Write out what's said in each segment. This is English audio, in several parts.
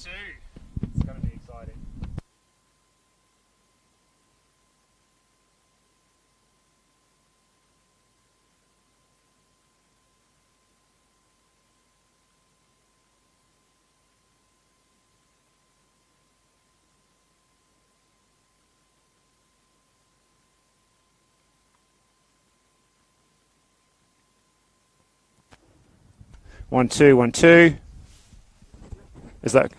1-2. It's going to be exciting. One, two. Is that...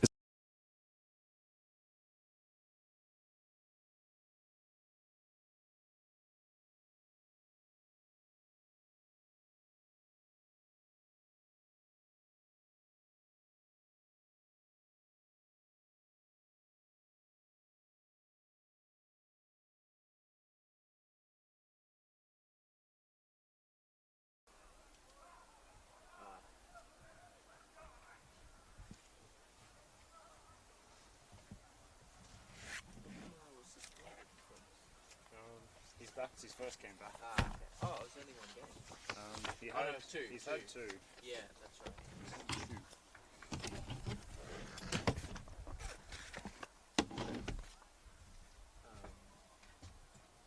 That's his first game back. Ah, okay. Oh, it was only one game. He's had two. Yeah, that's right. Two. Do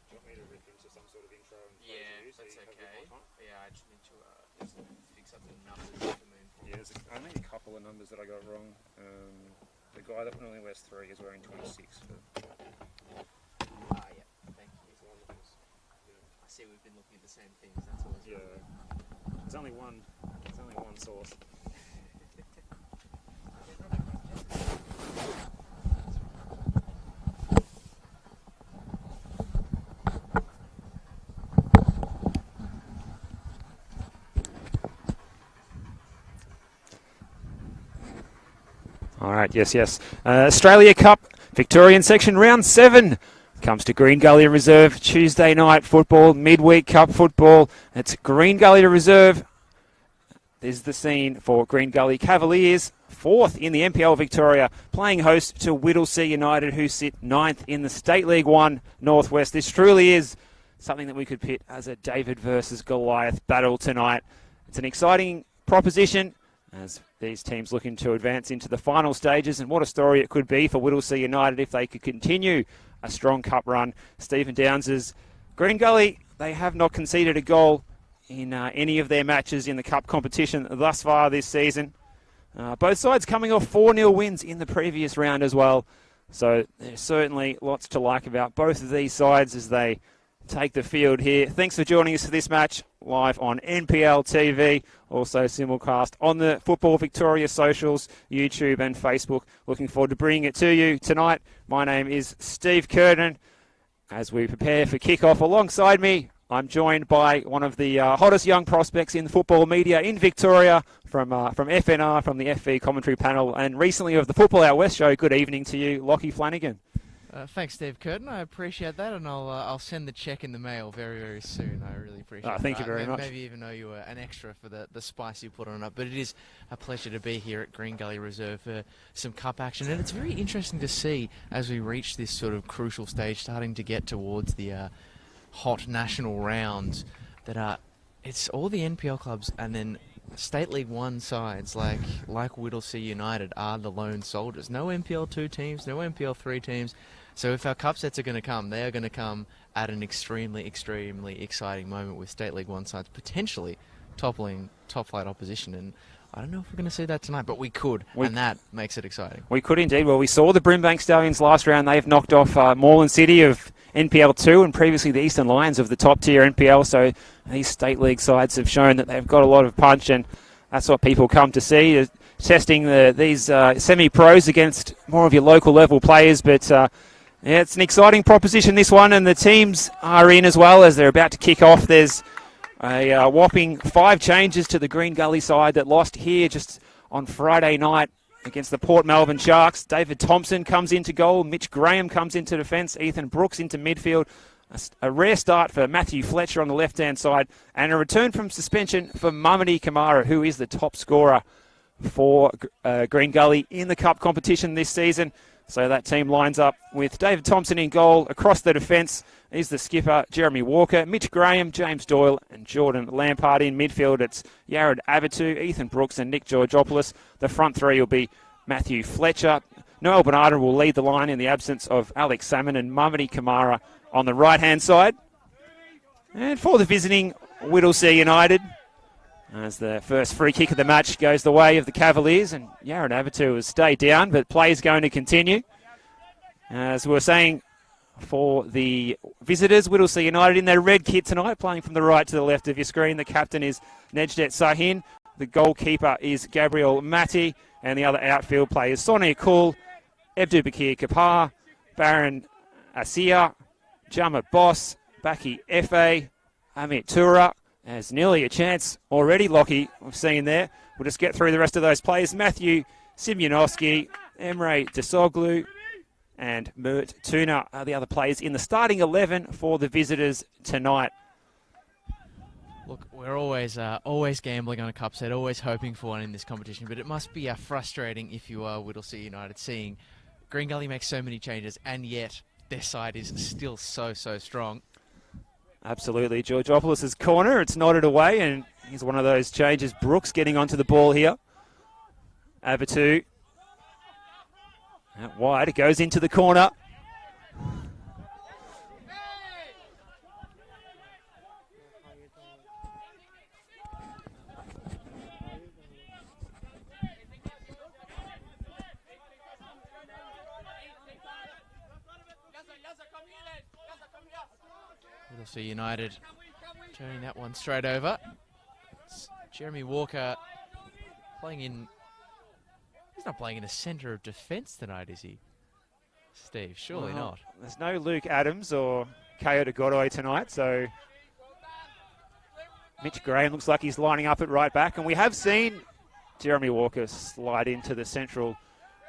you want me to rip into some sort of intro? Yeah, that's okay. Yeah, I just need to just fix up the numbers of the moon. Yeah, there's only a couple of numbers that I got wrong. The guy that only wears 3 is wearing 26. Yeah. Thank you. I see we've been looking at the same things. That's always yeah. There's only one source. All right, yes. Australia Cup, Victorian section, round 7. Comes to Green Gully Reserve, Tuesday night football, midweek cup football. It's Green Gully Reserve. This is the scene for Green Gully Cavaliers, 4th in the NPL Victoria, playing host to Whittlesea United, who sit 9th in the State League 1 Northwest. This truly is something that we could pit as a David versus Goliath battle tonight. It's an exciting proposition as these teams looking to advance into the final stages, and what a story it could be for Whittlesea United if they could continue a strong cup run. Stephen Downs' Green Gully, they have not conceded a goal in any of their matches in the cup competition thus far this season. Both sides coming off 4-0 wins in the previous round as well. So there's certainly lots to like about both of these sides as they take the field here. Thanks for joining us for this match live on NPL TV, also simulcast on the Football Victoria socials, YouTube and Facebook. Looking forward to bringing it to you tonight. My name is Steve Curtin. As we prepare for kickoff, alongside me, I'm joined by one of the hottest young prospects in football media in Victoria from FNR, from the FV commentary panel, and recently of the Football Out West show. Good evening to you, Lockie Flanagan. Thanks, Steve Curtin. I appreciate that, and I'll send the cheque in the mail very, very soon. I really appreciate it. Thank you very much. Maybe even owe you an extra for the spice you put on it. But it is a pleasure to be here at Green Gully Reserve for some cup action, and it's very interesting to see as we reach this sort of crucial stage, starting to get towards the hot national rounds, that it's all the NPL clubs and then State League 1 sides like Whittlesea United are the lone soldiers. No NPL 2 teams, no NPL 3 teams. So if our cup sets are going to come, they are going to come at an extremely, extremely exciting moment with State League 1 sides potentially toppling top-flight opposition. And I don't know if we're going to see that tonight, but we could, and that makes it exciting. We could indeed. Well, we saw the Brimbank Stallions last round. They've knocked off Moreland City of NPL 2 and previously the Eastern Lions of the top-tier NPL. So these State League sides have shown that they've got a lot of punch, and that's what people come to see, testing these semi-pros against more of your local-level players. But yeah, it's an exciting proposition, this one, and the teams are in as well as they're about to kick off. There's a whopping 5 changes to the Green Gully side that lost here just on Friday night against the Port Melbourne Sharks. David Thompson comes into goal. Mitch Graham comes into defence. Ethan Brooks into midfield. A rare start for Matthew Fletcher on the left-hand side. And a return from suspension for Mamadi Kamara, who is the top scorer for Green Gully in the cup competition this season. So that team lines up with David Thompson in goal. Across the defence is the skipper, Jeremy Walker, Mitch Graham, James Doyle and Jordan Lampard. In midfield, it's Yared Abatu, Ethan Brooks and Nick Georgopoulos. The front three will be Matthew Fletcher. Noel Bernardo will lead the line in the absence of Alex Salmon and Mamadi Kamara on the right-hand side. And for the visiting Whittlesea United, as the first free kick of the match goes the way of the Cavaliers, and Yaron Abatu has stayed down, but play is going to continue. As we were saying, for the visitors, Whittlesea United in their red kit tonight, playing from the right to the left of your screen. The captain is Nejdet Sahin. The goalkeeper is Gabriel Matti. And the other outfield players, Sonia Kul, Abdu Bakir Kapar, Baron Asia, Jama Boss, Baki Efe, Amit Tura. There's nearly a chance already, Lockie, we've seen there. We'll just get through the rest of those players. Matthew Simyonovsky, Emre Desoglu, and Mert Tuna are the other players in the starting 11 for the visitors tonight. Look, we're always gambling on a cup set, always hoping for one in this competition, but it must be frustrating if you are Whittlesea United, seeing Green Gully make so many changes, and yet their side is still so strong. Absolutely. Georgopoulos' corner. It's nodded away, and here's one of those changes. Brooks getting onto the ball here. Abatu. Out wide. It goes into the corner. Whittlesea United turning that one straight over. It's Jeremy Walker playing in... He's not playing in the centre of defence tonight, is he? Steve, surely not. There's no Luke Adams or Kayode Godoy tonight, so Mitch Graham looks like he's lining up at right back. And we have seen Jeremy Walker slide into the central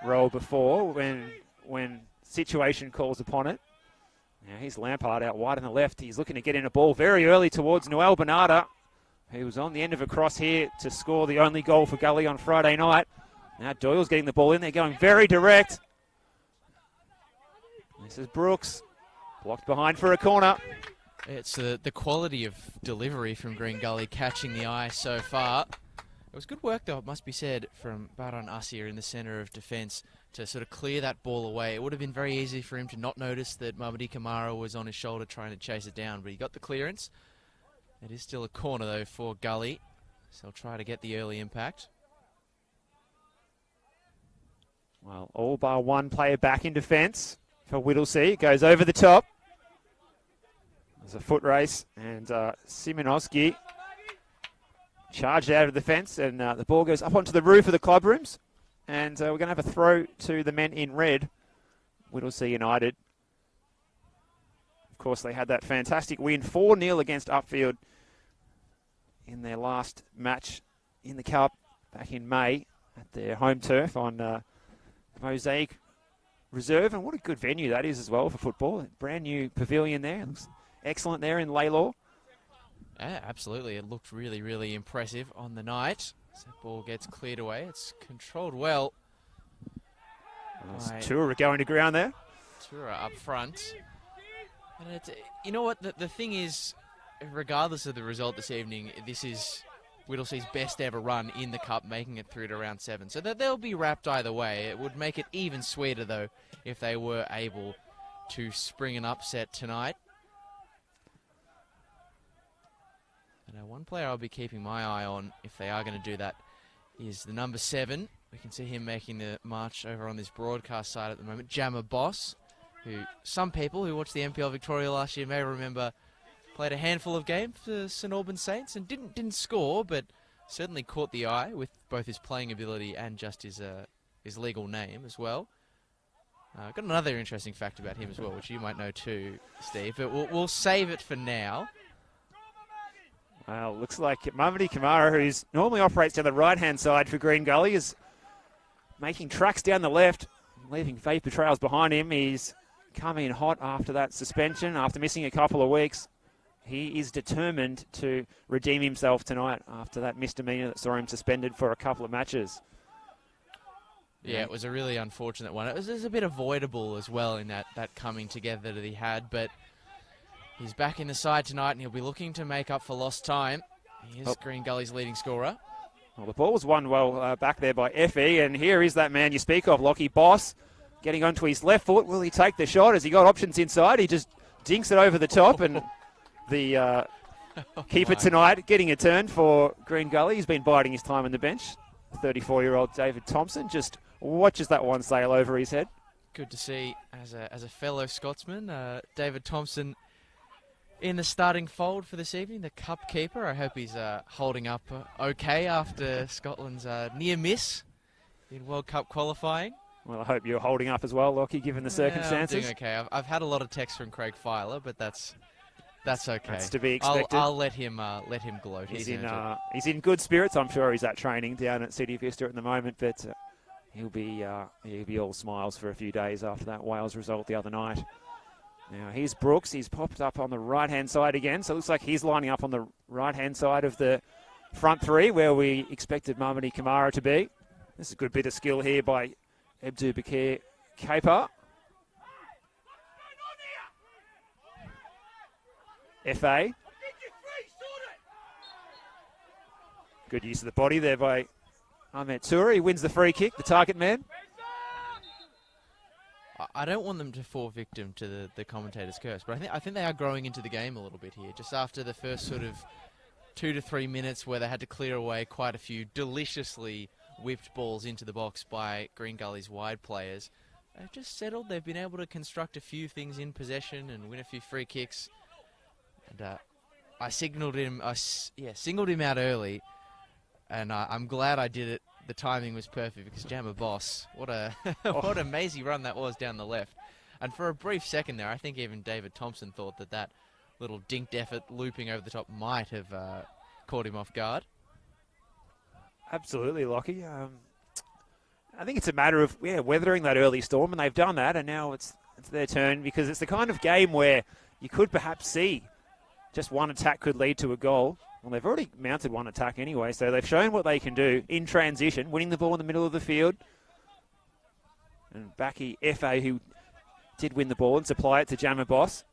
role before when situation calls upon it. Now here's Lampard out wide on the left. He's looking to get in a ball very early towards Noel Bernardo, who was on the end of a cross here to score the only goal for Gully on Friday night. Now Doyle's getting the ball in. They're going very direct. This is Brooks. Blocked behind for a corner. It's the quality of delivery from Green Gully catching the eye so far. It was good work, though, it must be said, from Baron Asia in the centre of defence to sort of clear that ball away. It would have been very easy for him to not notice that Mamadi Kamara was on his shoulder trying to chase it down, but he got the clearance. It is still a corner, though, for Gully, so he'll try to get the early impact. Well, all bar one player back in defence for Whittlesea. It goes over the top. There's a foot race, and Simonovsky charged out of the fence, and the ball goes up onto the roof of the club rooms. And we're going to have a throw to the men in red, Whittlesea United. Of course, they had that fantastic win, 4-0 against Upfield in their last match in the Cup back in May at their home turf on Mosaic Reserve. And what a good venue that is as well for football. Brand new pavilion there. It looks excellent there in Laylaw. Yeah, absolutely. It looked really, really impressive on the night. As that ball gets cleared away, it's controlled well. Tura going to ground there. Tura up front. And it's, you know what, the thing is, regardless of the result this evening, this is Whittlesea's best ever run in the Cup, making it through to round 7. So that they'll be wrapped either way. It would make it even sweeter, though, if they were able to spring an upset tonight. And one player I'll be keeping my eye on, if they are going to do that, is the number 7. We can see him making the march over on this broadcast side at the moment, Jammer Boss, who some people who watched the NPL Victoria last year may remember played a handful of games for St Albans Saints and didn't score, but certainly caught the eye with both his playing ability and just his legal name as well. Got another interesting fact about him as well, which you might know too, Steve, but we'll save it for now. Well, looks like Mamadi Kamara, who normally operates down the right-hand side for Green Gully, is making tracks down the left, leaving vapor trails behind him. He's coming in hot after that suspension, after missing a couple of weeks. He is determined to redeem himself tonight after that misdemeanor that saw him suspended for a couple of matches. Yeah, it was a really unfortunate one. It was a bit avoidable as well in that coming together that he had, but he's back in the side tonight and he'll be looking to make up for lost time. He is Green Gully's leading scorer. Well, the ball was won well back there by Effie, and here is that man you speak of, Lockie Boss, getting onto his left foot. Will he take the shot? Has he got options inside? He just dinks it over the top, and the keeper tonight getting a turn for Green Gully. He's been biding his time on the bench. 34-year-old David Thompson just watches that one sail over his head. Good to see as a fellow Scotsman, David Thompson in the starting fold for this evening, the cup keeper. I hope he's holding up okay after Scotland's near miss in World Cup qualifying. Well, I hope you're holding up as well, Lockie, given the circumstances. I'm doing okay. I've had a lot of texts from Craig Filer, but that's okay. That's to be expected. I'll let him gloat. He's in good spirits. I'm sure he's at training down at City Vista at the moment, but he'll be all smiles for a few days after that Wales result the other night. Now, here's Brooks. He's popped up on the right-hand side again, so it looks like he's lining up on the right-hand side of the front three where we expected Mamadi Kamara to be. This is a good bit of skill here by Abdu Bakir Kaper. FA. Good use of the body there by Ahmed Toure. He wins the free kick, the target man. I don't want them to fall victim to the commentator's curse, but I think they are growing into the game a little bit here. Just after the first sort of 2 to 3 minutes where they had to clear away quite a few deliciously whipped balls into the box by Green Gully's wide players, they've just settled. They've been able to construct a few things in possession and win a few free kicks. And I singled him out early, and I'm glad I did it. The timing was perfect because Jammer Boss, what a what a mazy run that was down the left. And for a brief second there, I think even David Thompson thought that little dinked effort looping over the top might have caught him off guard. Absolutely, Lockie. I think it's a matter of weathering that early storm, and they've done that, and now it's their turn, because it's the kind of game where you could perhaps see just one attack could lead to a goal. Well, they've already mounted one attack anyway, so they've shown what they can do in transition, winning the ball in the middle of the field. And Baki FA, who did win the ball and supply it to Jammer Boss.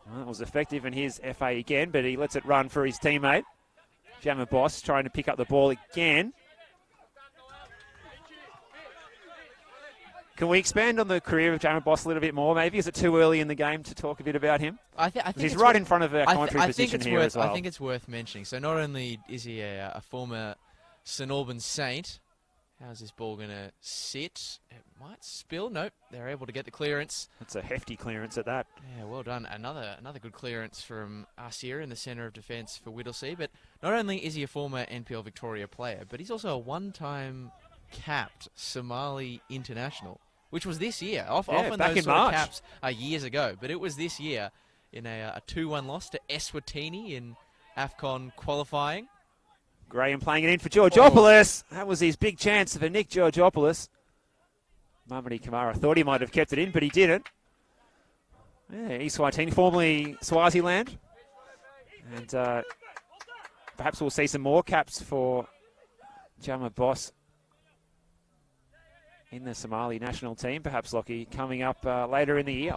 Well, that was effective, and here's FA again, but he lets it run for his teammate. Jammer Boss trying to pick up the ball again. Can we expand on the career of Jammer Boss a little bit more, maybe? Is it too early in the game to talk a bit about him? I think he's right in front of our commentary position here as well. I think it's worth mentioning. So not only is he a former St Albans Saint, how's this ball going to sit? It might spill. Nope, they're able to get the clearance. That's a hefty clearance at that. Yeah, well done. Another good clearance from us here in the centre of defence for Whittlesea. But not only is he a former NPL Victoria player, but he's also a one-time capped Somali international, which was this year. Often back those in sort of March. caps are years ago, but it was this year in a 2-1 loss to Eswatini in AFCON qualifying. Graham playing it in for Georgopoulos. That was his big chance for Nick Georgopoulos. Mamadi Kamara thought he might have kept it in, but he didn't. Yeah, Eswatini, formerly Swaziland. And perhaps we'll see some more caps for Jammer Boss in the Somali national team, perhaps, Lockie, coming up later in the year.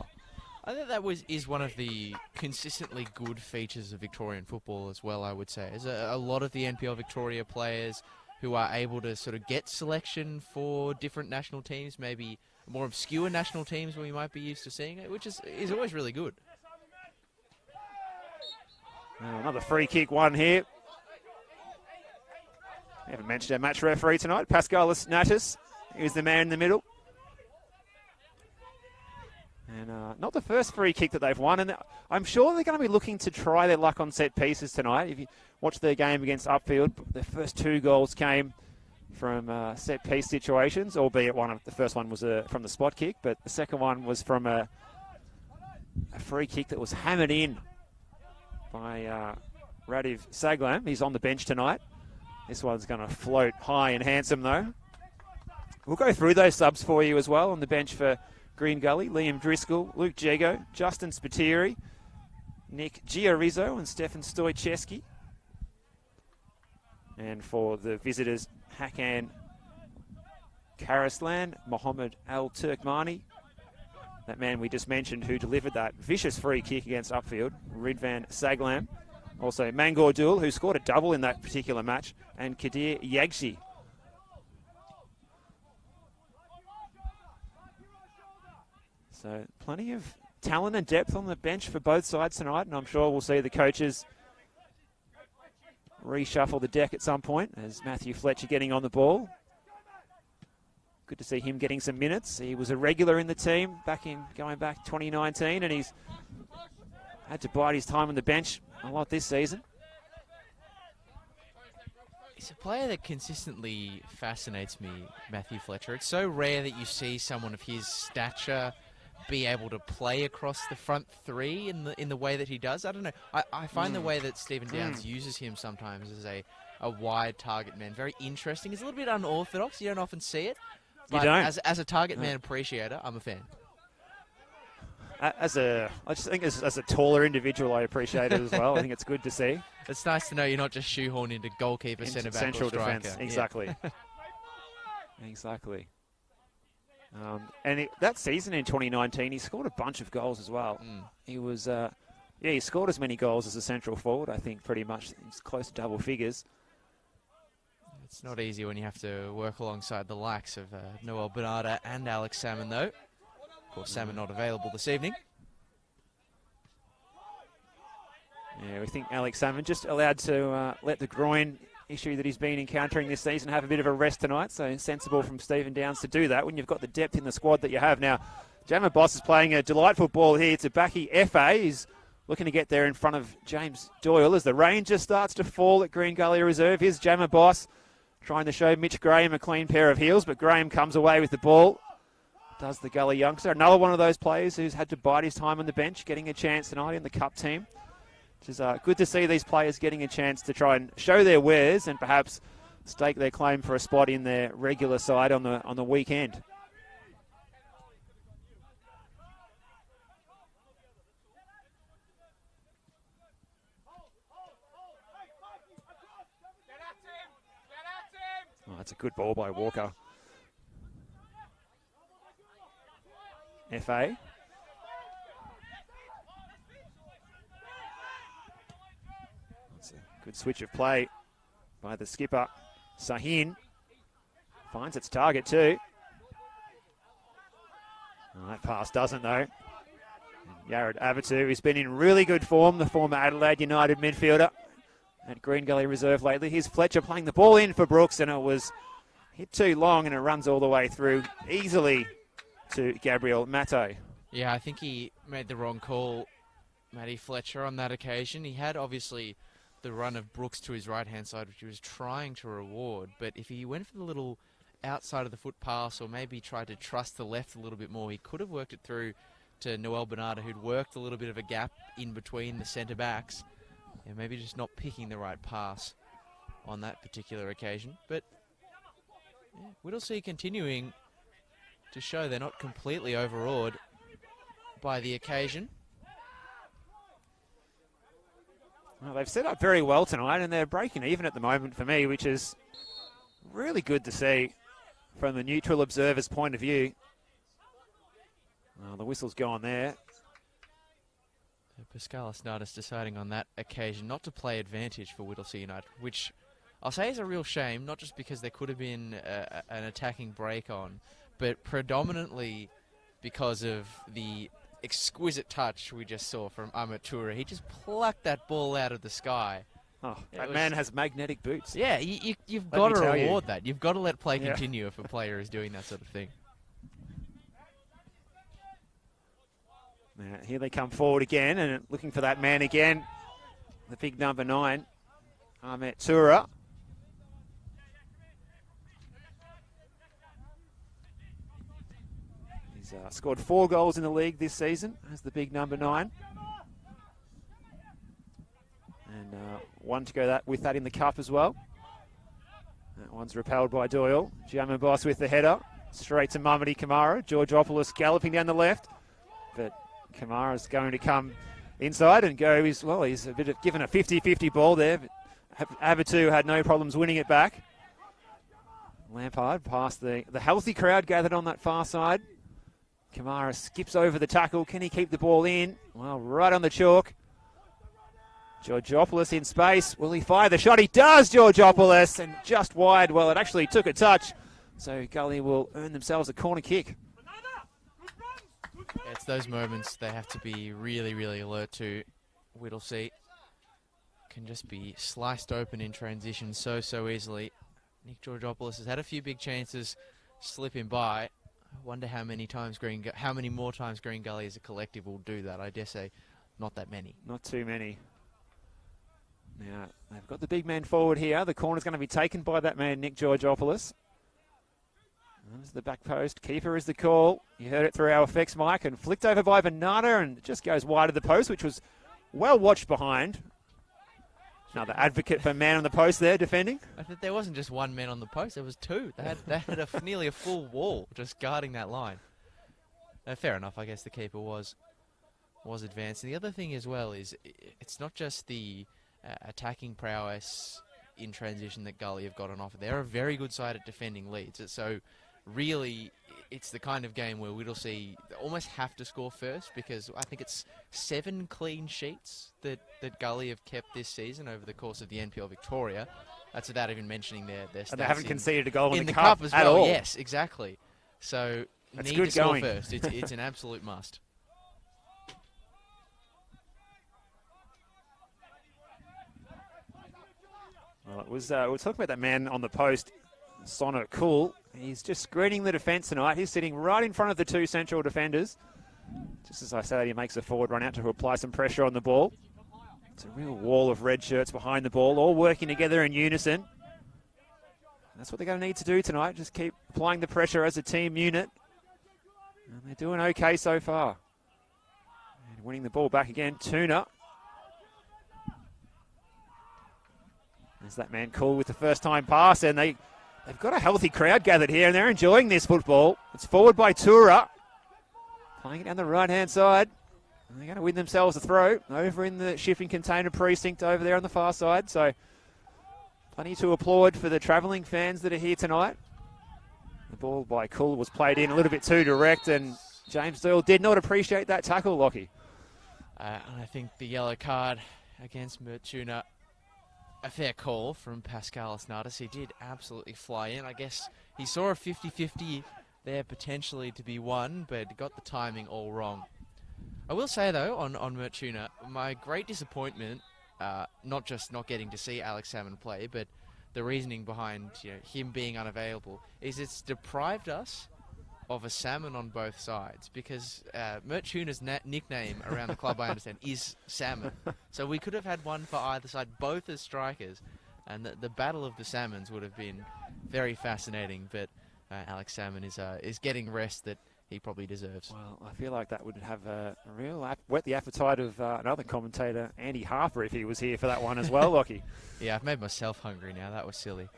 I think that is one of the consistently good features of Victorian football as well, I would say. There's a lot of the NPL Victoria players who are able to sort of get selection for different national teams, maybe more obscure national teams where we might be used to seeing it, which is always really good. Another free kick one here. We haven't mentioned our match referee tonight, Pascalis Natis. He was the man in the middle. And not the first free kick that they've won. And I'm sure they're going to be looking to try their luck on set pieces tonight. If you watch their game against Upfield, their first 2 goals came from set piece situations, albeit the first one was from the spot kick, but the second one was from a free kick that was hammered in by Radiv Saglam. He's on the bench tonight. This one's going to float high and handsome, though. We'll go through those subs for you as well. On the bench for Green Gully, Liam Driscoll, Luke Jago, Justin Spiteri, Nick Giarizzo and Stefan Stoicheski. And for the visitors, Hakan Karaslan, Mohammed Al-Turkmani, that man we just mentioned who delivered that vicious free kick against Upfield, Ridvan Saglam. Also, Mangor Dul, who scored a double in that particular match, and Kadir Yagshi. So plenty of talent and depth on the bench for both sides tonight, and I'm sure we'll see the coaches reshuffle the deck at some point as Matthew Fletcher getting on the ball. Good to see him getting some minutes. He was a regular in the team going back 2019, and he's had to bide his time on the bench a lot this season. He's a player that consistently fascinates me, Matthew Fletcher. It's so rare that you see someone of his stature be able to play across the front three in the way that he does. I don't know. I find the way that Stephen Downs uses him sometimes as a wide target man very interesting. It's a little bit unorthodox. You don't often see it. But you don't. As a target man appreciator, I'm a fan. I just think as a taller individual, I appreciate it as well. I think it's good to see. It's nice to know you're not just shoehorned into goalkeeper, centre back, central or striker. defence. Exactly. Yeah. Exactly. And that season in 2019, he scored a bunch of goals as well. He was, he scored as many goals as a central forward. I think pretty much he's close to double figures. It's not easy when you have to work alongside the likes of Noel Bernarda and Alex Salmon, though. Of course, Salmon not available this evening. Yeah, we think Alex Salmon just allowed to let the groin issue that he's been encountering this season have a bit of a rest tonight. So sensible from Stephen Downs to do that when you've got the depth in the squad that you have. Now, Jammer Boss is playing a delightful ball here to Backy FA. He's looking to get there in front of James Doyle as the rain just starts to fall at Green Gully Reserve. Here's Jammer Boss trying to show Mitch Graham a clean pair of heels, but Graham comes away with the ball. Does the Gully youngster. Another one of those players who's had to bide his time on the bench, getting a chance tonight in the Cup team. Which is good to see these players getting a chance to try and show their wares and perhaps stake their claim for a spot in their regular side on the weekend. Oh, that's a good ball by Walker. FA. It's a good switch of play by the skipper. Sahin finds its target too. Oh, that pass doesn't though. Yared Abatu, who's been in really good form, the former Adelaide United midfielder at Green Gully Reserve lately. Here's Fletcher playing the ball in for Brooks, and it was hit too long, and it runs all the way through easily to Gabriel Matto. Yeah, I think he made the wrong call, Matty Fletcher, on that occasion. He had obviously the run of Brooks to his right-hand side, which he was trying to reward, but if he went for the little outside of the foot pass or maybe tried to trust the left a little bit more, he could have worked it through to Noel Bernarda, who'd worked a little bit of a gap in between the centre-backs, and maybe just not picking the right pass on that particular occasion. But yeah, Whittlesea continuing to show they're not completely overawed by the occasion. Well, they've set up very well tonight, and they're breaking even at the moment for me, which is really good to see from the neutral observer's point of view. Well, the whistle's gone there. Pascalis Nardis deciding on that occasion not to play advantage for Whittlesea United, which I'll say is a real shame, not just because there could have been an attacking break on, but predominantly because of the exquisite touch we just saw from Amatura. He just plucked that ball out of the sky. Oh, that man has magnetic boots. Yeah, you've got to reward that. You've got to let play continue if a player is doing that sort of thing. Now, here they come forward again and looking for that man again. The big number 9, Amatura. He's scored 4 goals in the league this season as the big number 9. And one to go with that in the cup as well. That one's repelled by Doyle. Jammer Boss with the header. Straight to Mamadi Kamara. Georgopoulos galloping down the left. But Kamara's going to come inside and go. He's a bit of given a 50-50 ball there. But Abatu had no problems winning it back. Lampard past the healthy crowd gathered on that far side. Kamara skips over the tackle. Can he keep the ball in? Well, right on the chalk. Georgopoulos in space. Will he fire the shot? He does, Georgopoulos, and just wide. Well, it actually took a touch. So Gully will earn themselves a corner kick. It's those moments they have to be really, really alert to. Whittlesea can just be sliced open in transition so easily. Nick Georgopoulos has had a few big chances slip him by. I wonder how many more times Green Gully as a collective will do that. I dare say not that many. Not too many. Now, they've got the big man forward here. The corner's going to be taken by that man, Nick Georgopoulos. There's the back post. Keeper is the call. You heard it through our effects mic, and flicked over by Venata, and it just goes wide of the post, which was well watched behind. Another advocate for man on the post there defending. I think there wasn't just one man on the post, there was two. They had nearly a full wall just guarding that line. Fair enough, I guess the keeper was advanced. And the other thing as well is it's not just the attacking prowess in transition that Gully have got on offer. They're a very good side at defending leads. So really, it's the kind of game where Whittlesea almost have to score first, because I think it's 7 clean sheets that Gully have kept this season over the course of the NPL Victoria. That's without even mentioning their stats. And they haven't conceded a goal in the cup as at well. all. Yes, exactly. So that's need good to score going. first. It's an absolute must. Well, it was, we were talking about that man on the post, Sonner Cool. He's just screening the defence tonight. He's sitting right in front of the 2 central defenders. Just as I say that, he makes a forward run out to apply some pressure on the ball. It's a real wall of red shirts behind the ball, all working together in unison. That's what they're going to need to do tonight, just keep applying the pressure as a team unit. And they're doing okay so far. And winning the ball back again, Tuna. There's that man Cool with the first time pass, and they've got a healthy crowd gathered here, and they're enjoying this football. It's forward by Tura, playing it down the right-hand side. And they're going to win themselves a throw over in the shipping container precinct over there on the far side. So plenty to applaud for the travelling fans that are here tonight. The ball by Cool was played in a little bit too direct, and James Doyle did not appreciate that tackle, Lockie. And I think the yellow card against Mertuna, a fair call from Pascal Asnatis. He did absolutely fly in. I guess he saw a 50-50 there potentially to be won, but got the timing all wrong. I will say, though, on Mertuna, my great disappointment, not just not getting to see Alex Salmon play, but the reasoning behind him being unavailable, is it's deprived us of a Salmon on both sides, because Mertuna's nickname around the club, I understand, is Salmon. So we could have had one for either side, both as strikers, and the battle of the Salmons would have been very fascinating. But Alex Salmon is getting rest that he probably deserves. Well, I feel like that would have a real whet the appetite of another commentator, Andy Harper, if he was here for that one as well, Lockie. Yeah, I've made myself hungry now. That was silly.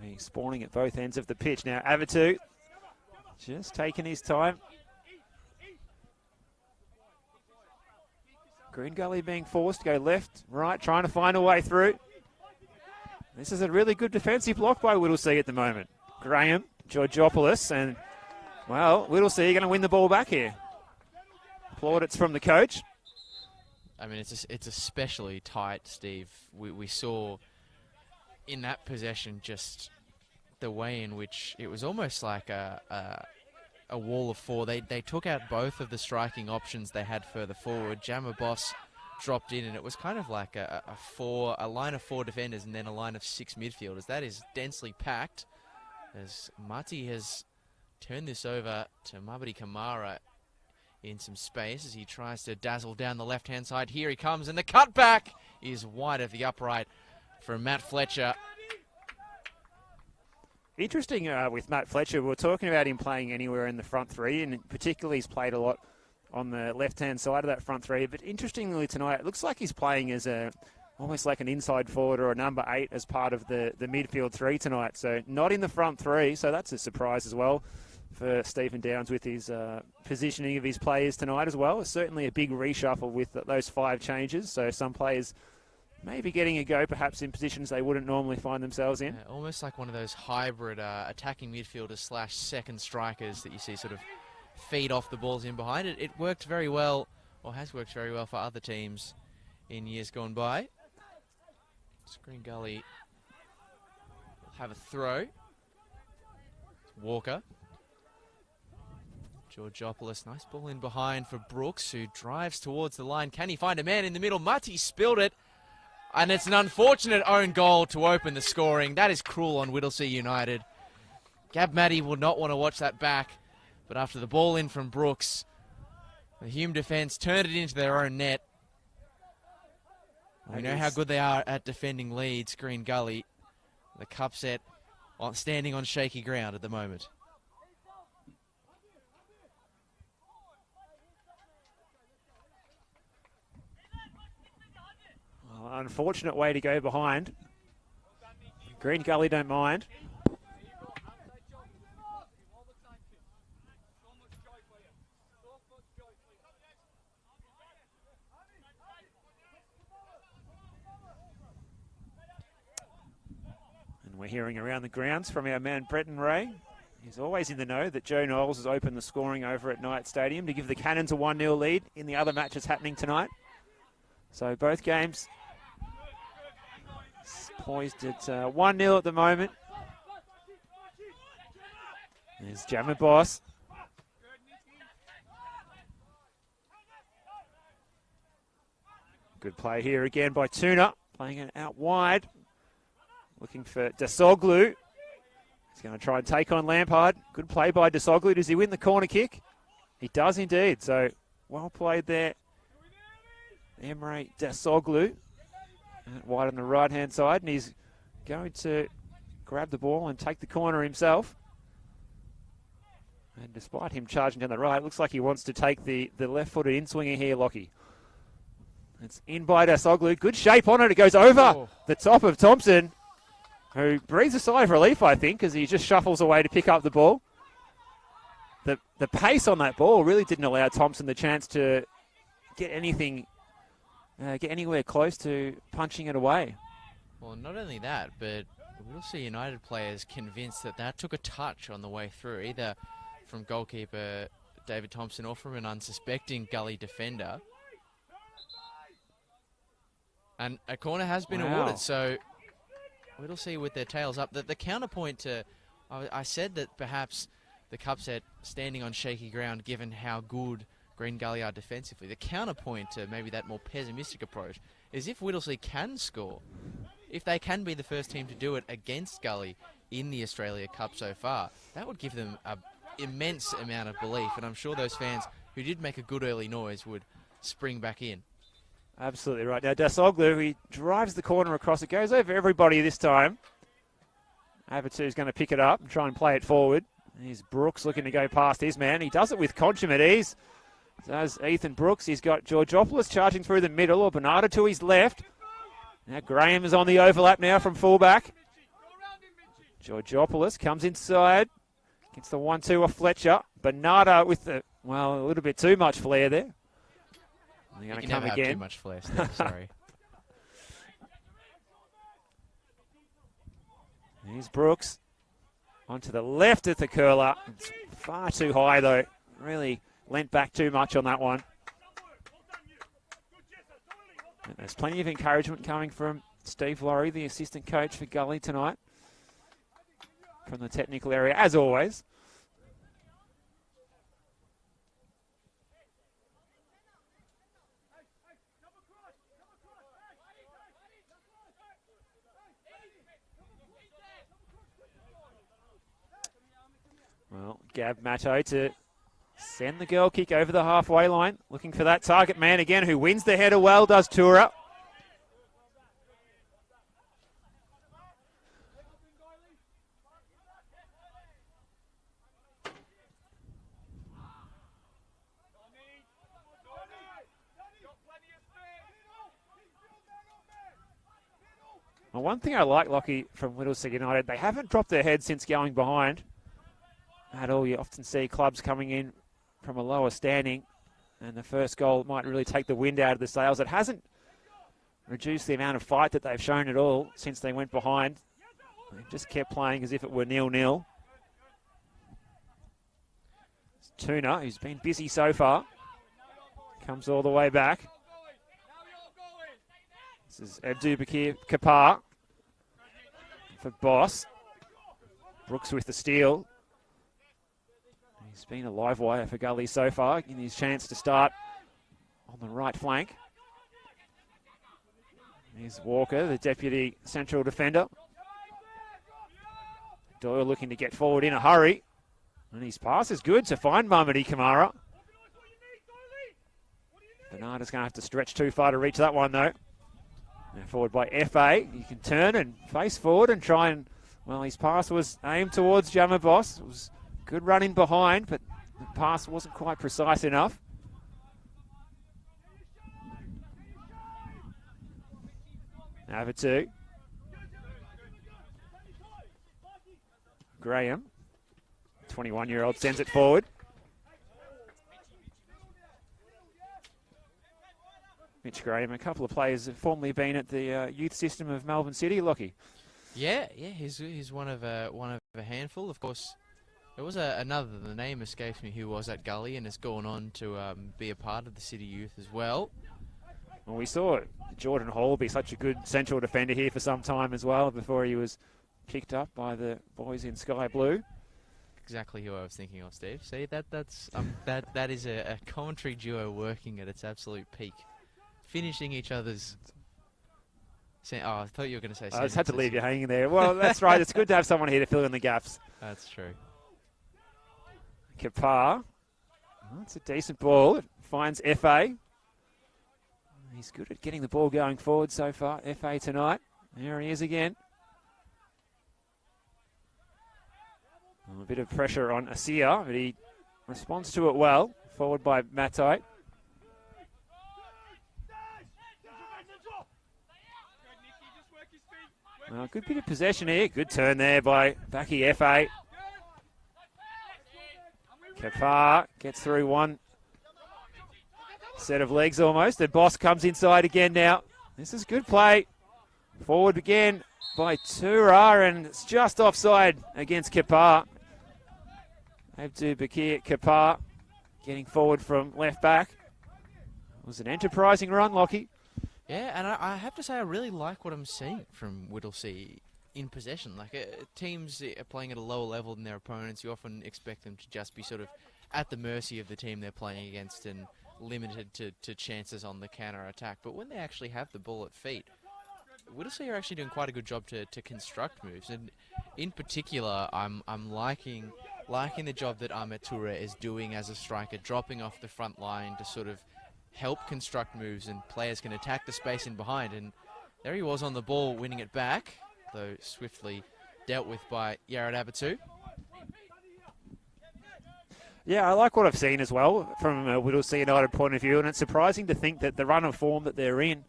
He's spawning at both ends of the pitch. Now, Avatu just taking his time. Green Gully being forced to go left, right, trying to find a way through. This is a really good defensive block by Whittlesea at the moment. Graham, Georgopoulos, and, well, Whittlesea are going to win the ball back here. Plaudits from the coach. I mean, it's especially tight, Steve. We saw in that possession just the way in which it was almost like a wall of 4. They took out both of the striking options they had further forward. Jammer Boss dropped in, and it was kind of like a line of 4 defenders and then a line of 6 midfielders. That is densely packed, as Mati has turned this over to Mabadi Kamara in some space as he tries to dazzle down the left-hand side. Here he comes, and the cutback is wide of the upright from Matt Fletcher. Interesting with Matt Fletcher, we were talking about him playing anywhere in the front 3, and particularly he's played a lot on the left-hand side of that front 3. But interestingly tonight, it looks like he's playing as almost like an inside forward or a number 8 as part of the midfield 3 tonight. So not in the front 3, so that's a surprise as well for Stephen Downs with his positioning of his players tonight as well. It's certainly a big reshuffle with those 5 changes, so some players maybe getting a go perhaps in positions they wouldn't normally find themselves in. Almost like one of those hybrid attacking midfielders / second strikers that you see sort of feed off the balls in behind. It worked very well, or has worked very well for other teams in years gone by. Green Gully will have a throw. Walker. Georgopoulos, nice ball in behind for Brooks, who drives towards the line. Can he find a man in the middle? Mutty spilled it. And it's an unfortunate own goal to open the scoring. That is cruel on Whittlesea United. Gab Matty will not want to watch that back. But after the ball in from Brooks, the Hume defence turned it into their own net. We know how good they are at defending leads, Green Gully. The cup set standing on shaky ground at the moment. Well, unfortunate way to go behind. Green Gully don't mind. We're hearing around the grounds from our man Breton Ray. He's always in the know that Joe Knowles has opened the scoring over at Knight Stadium to give the Cannons a 1-0 lead in the other matches happening tonight. So both games poised at 1-0 at the moment. There's Jammer Boss. Good play here again by Tuna, playing it out wide. Looking for Desoglu. He's going to try and take on Lampard. Good play by Desoglu. Does he win the corner kick? He does indeed. So well played there. Emre Desoglu. Wide on the right-hand side. And he's going to grab the ball and take the corner himself. And despite him charging down the right, it looks like he wants to take the left-footed in-swinger here, Lockie. It's in by Desoglu. Good shape on it. It goes over the top of Thompson, who breathes a sigh of relief, I think, as he just shuffles away to pick up the ball. The pace on that ball really didn't allow Thompson the chance to get anywhere close to punching it away. Well, not only that, but we'll see United players convinced that took a touch on the way through, either from goalkeeper David Thompson or from an unsuspecting Gully defender. And a corner has been awarded, so we'll see with their tails up. The counterpoint to, I said that perhaps the cup set standing on shaky ground given how good Green Gully are defensively. The counterpoint to maybe that more pessimistic approach is if Whittlesea can score, if they can be the first team to do it against Gully in the Australia Cup so far, that would give them an immense amount of belief, and I'm sure those fans who did make a good early noise would spring back in. Absolutely right. Now, Desoglu, he drives the corner across. It goes over everybody this time. Abatu's going to pick it up and try and play it forward. Here's Brooks looking to go past his man. He does it with consummate ease. Does Ethan Brooks. He's got Georgopoulos charging through the middle, or Bernardo to his left. Now Graham is on the overlap now from fullback. Georgopoulos comes inside. Gets the 1-2 off Fletcher. Bernardo with a little bit too much flair there. They're going to come again. Have too much flair, Steve, sorry. Here's Brooks. Onto the left at the curler. It's far too high, though. Really leant back too much on that one. And there's plenty of encouragement coming from Steve Laurie, the assistant coach for Gully tonight, from the technical area, as always. Well, Gab Matto to send the goal kick over the halfway line. Looking for that target man again, who wins the header well, does Tura. Well, one thing I like, Lockie, from Whittlesea United, they haven't dropped their heads since going behind at all. You often see clubs coming in from a lower standing, and the first goal might really take the wind out of the sails. It hasn't reduced the amount of fight that they've shown at all since they went behind. They've just kept playing as if it were 0-0. Tuna, who's been busy so far. Comes all the way back. This is Abdubakir Kapar for Boss. Brooks with the steal. He's been a live wire for Gully so far, in his chance to start on the right flank. Here's Walker, the deputy central defender. Doyle looking to get forward in a hurry. And his pass is good to find Mamadi Kamara. Bernarda's going to have to stretch too far to reach that one, though. Now forward by FA. He can turn and face forward and try and... Well, his pass was aimed towards Jammer Boss. It was good run in behind, but the pass wasn't quite precise enough. Over two. Graham, 21-year-old, sends it forward. Mitch Graham, a couple of players have formerly been at the youth system of Melbourne City. Lockie. Yeah, he's one of a handful. Of course, there was another. The name escapes me. Who was at Gully and has gone on to be a part of the City youth as well. Well, we saw Jordan Hall be such a good central defender here for some time as well before he was picked up by the boys in Sky Blue. Exactly who I was thinking of, Steve. See, that is a commentary duo working at its absolute peak, finishing each other's. I thought you were going to say. I just had to leave you hanging there. Well, that's right. It's good to have someone here to fill in the gaps. That's true. Kapar. That's a decent ball. It finds FA. He's good at getting the ball going forward so far. FA tonight. There he is again. A bit of pressure on Asia, but he responds to it well. Forward by Matai. Well, good bit of possession here. Good turn there by Baki FA. Kapar gets through one set of legs almost. The Boss comes inside again now. This is good play. Forward again by Tura, and it's just offside against Kapar. Abdu Bakir Kapar getting forward from left back. It was an enterprising run, Lockie. Yeah, and I have to say I really like what I'm seeing from Whittlesea in possession. Like teams are playing at a lower level than their opponents. You often expect them to just be sort of at the mercy of the team they're playing against and limited to chances on the counter-attack. But when they actually have the ball at feet, Whittlesea are actually doing quite a good job to construct moves. And in particular, I'm liking the job that Ahmed Toure is doing as a striker, dropping off the front line to sort of help construct moves, and players can attack the space in behind. And there he was on the ball, winning it back, though swiftly dealt with by Yared Abatu. Yeah, I like what I've seen as well from a Whittlesea United point of view, and it's surprising to think that the run of form that they're in,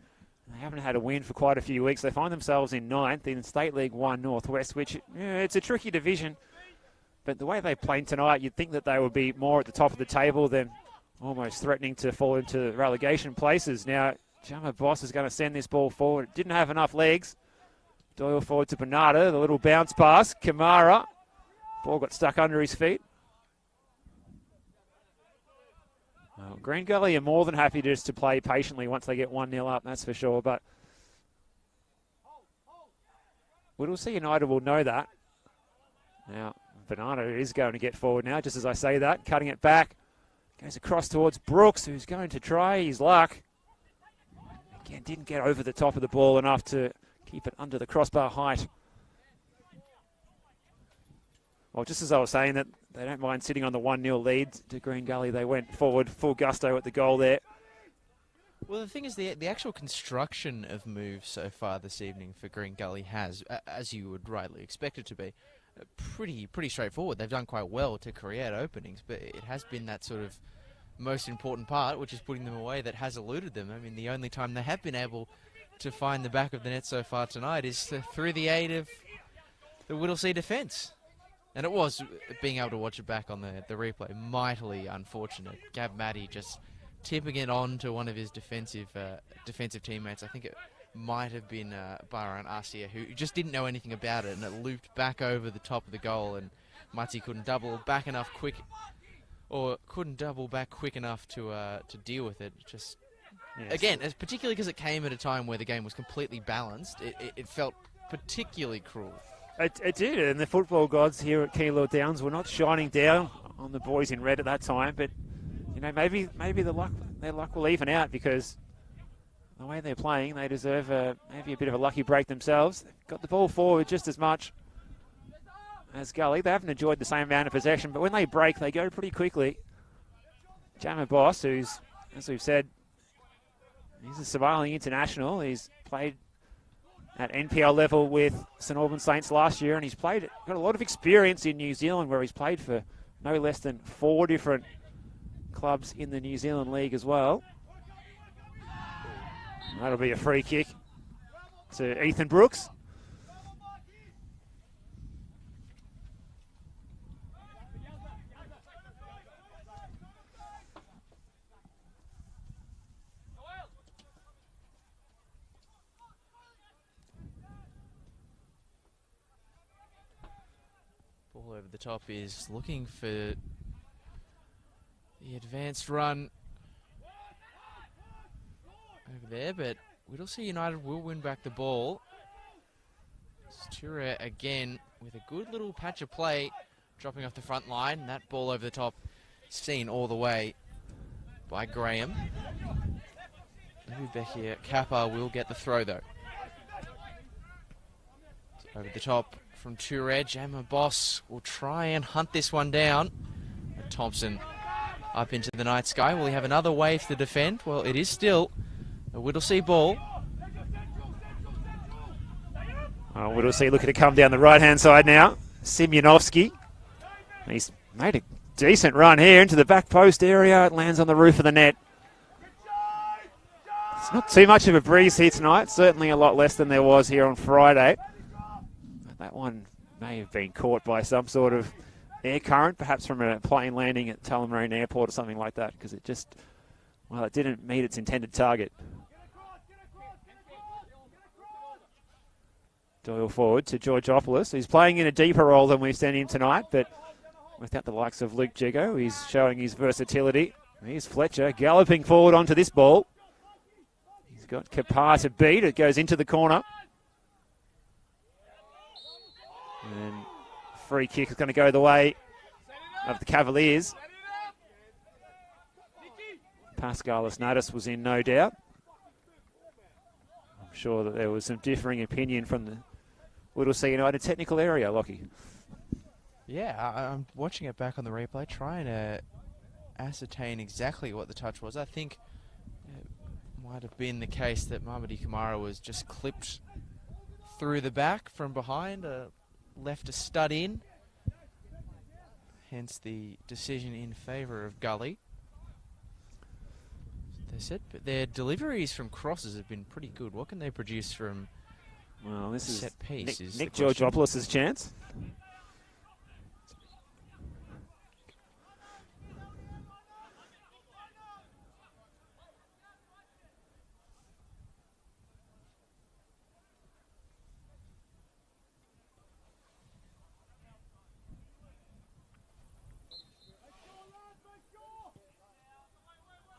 they haven't had a win for quite a few weeks. They find themselves in 9th in State League 1 Northwest, which it's a tricky division. But the way they played tonight, you'd think that they would be more at the top of the table than almost threatening to fall into relegation places. Now, Jammer Boss is going to send this ball forward. Didn't have enough legs. Doyle forward to Bernarda, the little bounce pass. Kamara, ball got stuck under his feet. Well, Green Gully are more than happy just to play patiently once they get 1-0 up, that's for sure. But Whittlesea United will know that. Now, Bernardo is going to get forward now, just as I say that. Cutting it back. Goes across towards Brooks, who's going to try his luck. Again, didn't get over the top of the ball enough to keep it under the crossbar height. Well, just as I was saying that they don't mind sitting on the 1-0 lead to Green Gully, they went forward full gusto at the goal there. Well, the thing is, the actual construction of moves so far this evening for Green Gully has, as you would rightly expect it to be, pretty straightforward. They've done quite well to create openings, but it has been that sort of most important part, which is putting them away, that has eluded them. I mean, the only time they have been able to find the back of the net so far tonight is through the aid of the Whittlesea defence. And it was, being able to watch it back on the replay, mightily unfortunate. Gav Matty just tipping it on to one of his defensive teammates. I think it might have been Baran Asia, who just didn't know anything about it, and it looped back over the top of the goal, and Mati couldn't double back enough quick, or couldn't double back quick enough to deal with it. Just Yes. again, particularly because it came at a time where the game was completely balanced, it felt particularly cruel. It did, and the football gods here at Keilor Downs were not shining down on the boys in red at that time. But maybe their luck will even out, because the way they're playing, they deserve maybe a bit of a lucky break themselves. They've got the ball forward just as much as Gully. They haven't enjoyed the same amount of possession, but when they break, they go pretty quickly. Jammer Boss, who's, as we've said, he's a Somali international. He's played at NPL level with St Albans Saints last year, and got a lot of experience in New Zealand, where he's played for no less than 4 different clubs in the New Zealand League as well. That'll be a free kick to Ethan Brooks. Ball over the top is looking for the advanced run over there, but Whittlesea United will win back the ball. Stura again with a good little patch of play, dropping off the front line. That ball over the top, seen all the way by Graham. Maybe Becky Kappa will get the throw though. Over the top from Touré. Jammer Boss will try and hunt this one down. And Thompson up into the night sky. Will he have another wave to defend? Well, it is still a Whittlesea ball. Whittlesea looking to come down the right-hand side now. Simyonovsky. He's made a decent run here into the back post area. It lands on the roof of the net. It's not too much of a breeze here tonight. Certainly a lot less than there was here on Friday. That one may have been caught by some sort of air current, perhaps from a plane landing at Tullamarine Airport or something like that, because it didn't meet its intended target. Doyle forward to Georgopoulos. He's playing in a deeper role than we've seen him tonight, but without the likes of Luke Jigo, he's showing his versatility. Here's Fletcher galloping forward onto this ball. He's got Kapar to beat. It goes into the corner. And free kick is going to go the way of the Cavaliers. Pascal Asnatis was in, no doubt. I'm sure that there was some differing opinion from the Whittlesea United technical area, Lockie. Yeah, I'm watching it back on the replay, trying to ascertain exactly what the touch was. I think it might have been the case that Mamadi Kamara was just clipped through the back from behind, left a stud in, hence the decision in favour of Gully. They said, but their deliveries from crosses have been pretty good. What can they produce from this is set piece? Nick Georgopoulos' chance.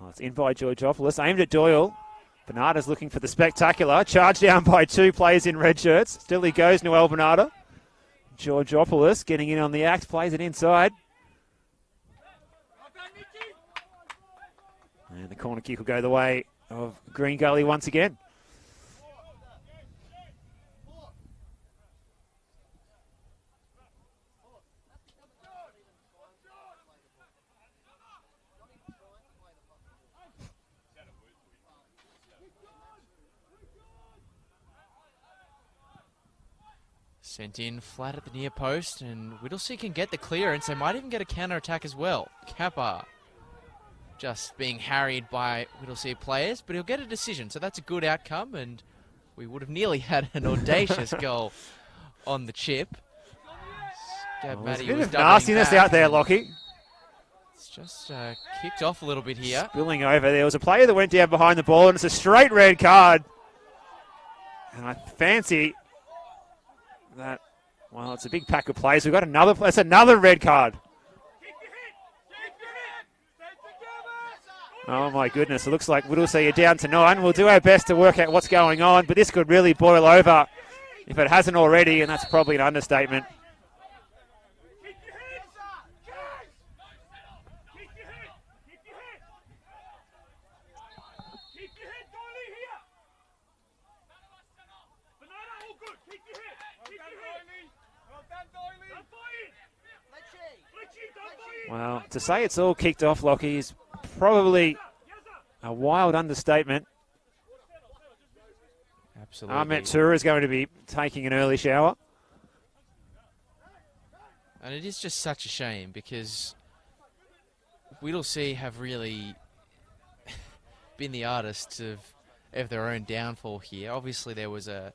It's in by Georgopoulos, aimed at Doyle. Bernarda's looking for the spectacular. Charged down by 2 players in red shirts. Still he goes, Noel Bernarda. Georgopoulos getting in on the act, plays it inside. And the corner kick will go the way of Green Gully once again. Sent in flat at the near post, and Whittlesea can get the clearance. They might even get a counter-attack as well. Kappa just being harried by Whittlesea players, but he'll get a decision, so that's a good outcome, and we would have nearly had an audacious goal on the chip. There's a bit of nastiness out there, Lockie. It's just kicked off a little bit here. Spilling over. There was a player that went down behind the ball, and it's a straight red card. And I fancy that, well, it's a big pack of players. We've got another, that's another red card. Oh, my goodness. It looks like Whittlesea are down to 9. We'll do our best to work out what's going on, but this could really boil over if it hasn't already, and that's probably an understatement. Well, to say it's all kicked off, Lockie, is probably a wild understatement. Absolutely. Ahmet Toure is going to be taking an early shower. And it is just such a shame because Whittlesea have really been the artists of their own downfall here. Obviously, there was a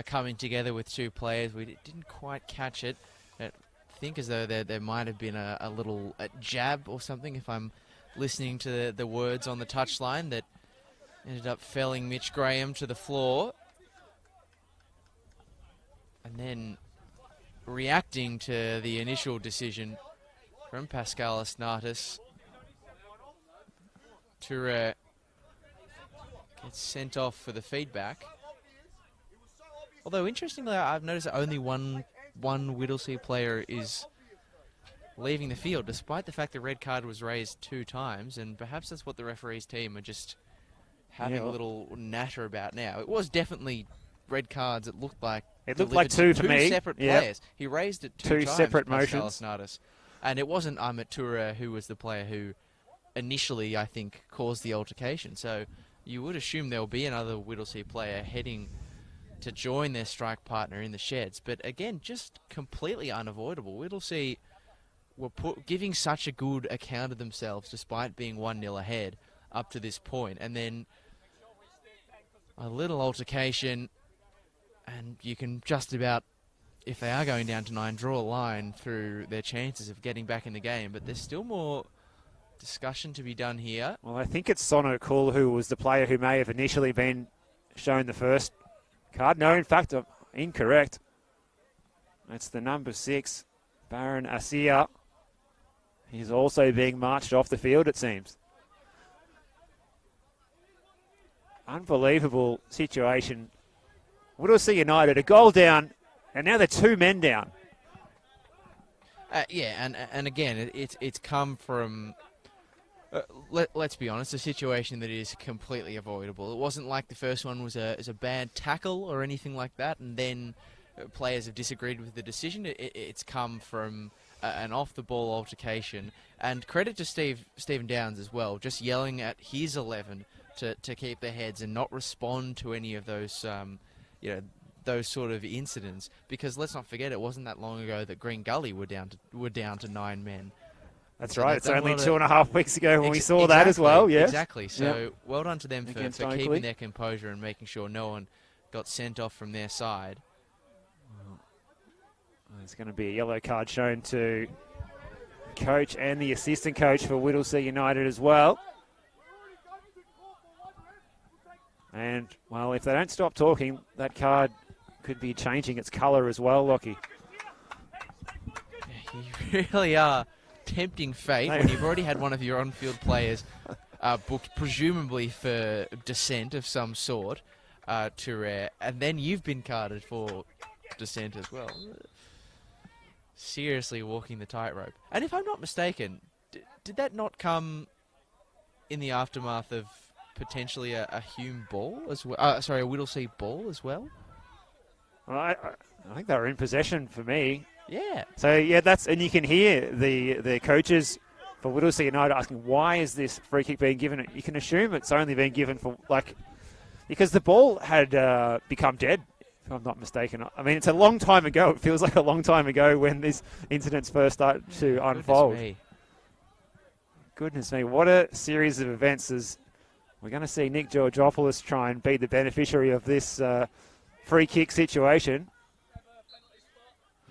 coming together with two players. We didn't quite catch it. I think as though there might have been a little jab or something, if I'm listening to the words on the touchline, that ended up felling Mitch Graham to the floor. And then reacting to the initial decision from Pascal Asnatis, Toure gets sent off for the feedback. Although, interestingly, I've noticed that only one Whittlesea player is leaving the field, despite the fact the red card was raised 2 times, and perhaps that's what the referees team are just having a little natter about now. It was definitely red cards. It looked like 2 for me. Two separate players. He raised it two times, separate Pascal motions. Asnatis. And it wasn't Ahmet Toure who was the player who initially, I think, caused the altercation. So you would assume there will be another Whittlesea player heading to join their strike partner in the sheds. But again, just completely unavoidable. Whittlesea were giving such a good account of themselves despite being 1-0 ahead up to this point. And then a little altercation, and you can just about, if they are going down to 9, draw a line through their chances of getting back in the game. But there's still more discussion to be done here. Well, I think it's Sono Cool who was the player who may have initially been shown the first card. No, in fact, I'm incorrect. That's the number 6, Baron Asia. He's also being marched off the field, it seems. Unbelievable situation. Whittlesea United, a goal down, and now they're 2 men down. Yeah, and again, it's come from, let's be honest, a situation that is completely avoidable. It wasn't like the first one was a bad tackle or anything like that, and then players have disagreed with the decision. It's come from an off-the-ball altercation, and credit to Stephen Downs as well, just yelling at his 11 to keep their heads and not respond to any of those those sort of incidents, because let's not forget, it wasn't that long ago that Green Gully were down to 9 men. That's so right. It's only 2.5 weeks ago when we saw exactly, that as well. Yes, exactly. So well done to them for keeping their composure and making sure no one got sent off from their side. There's going to be a yellow card shown to coach and the assistant coach for Whittlesea United as well. And, well, if they don't stop talking, that card could be changing its colour as well, Lockie. You really are tempting fate when you've already had one of your on-field players booked presumably for dissent of some sort, and then you've been carded for dissent as well. Seriously walking the tightrope. And if I'm not mistaken, did that not come in the aftermath of potentially a Hume ball as well? A Whittlesea ball as well? Well, I think they were in possession for me. Yeah. So, yeah, and you can hear the coaches for Whittlesea United asking, why is this free kick being given? You can assume it's only been given for, because the ball had become dead, if I'm not mistaken. I mean, it's a long time ago. It feels like a long time ago when these incidents first started to unfold. Goodness me, what a series of events. We're going to see Nick Georgopoulos try and be the beneficiary of this free kick situation.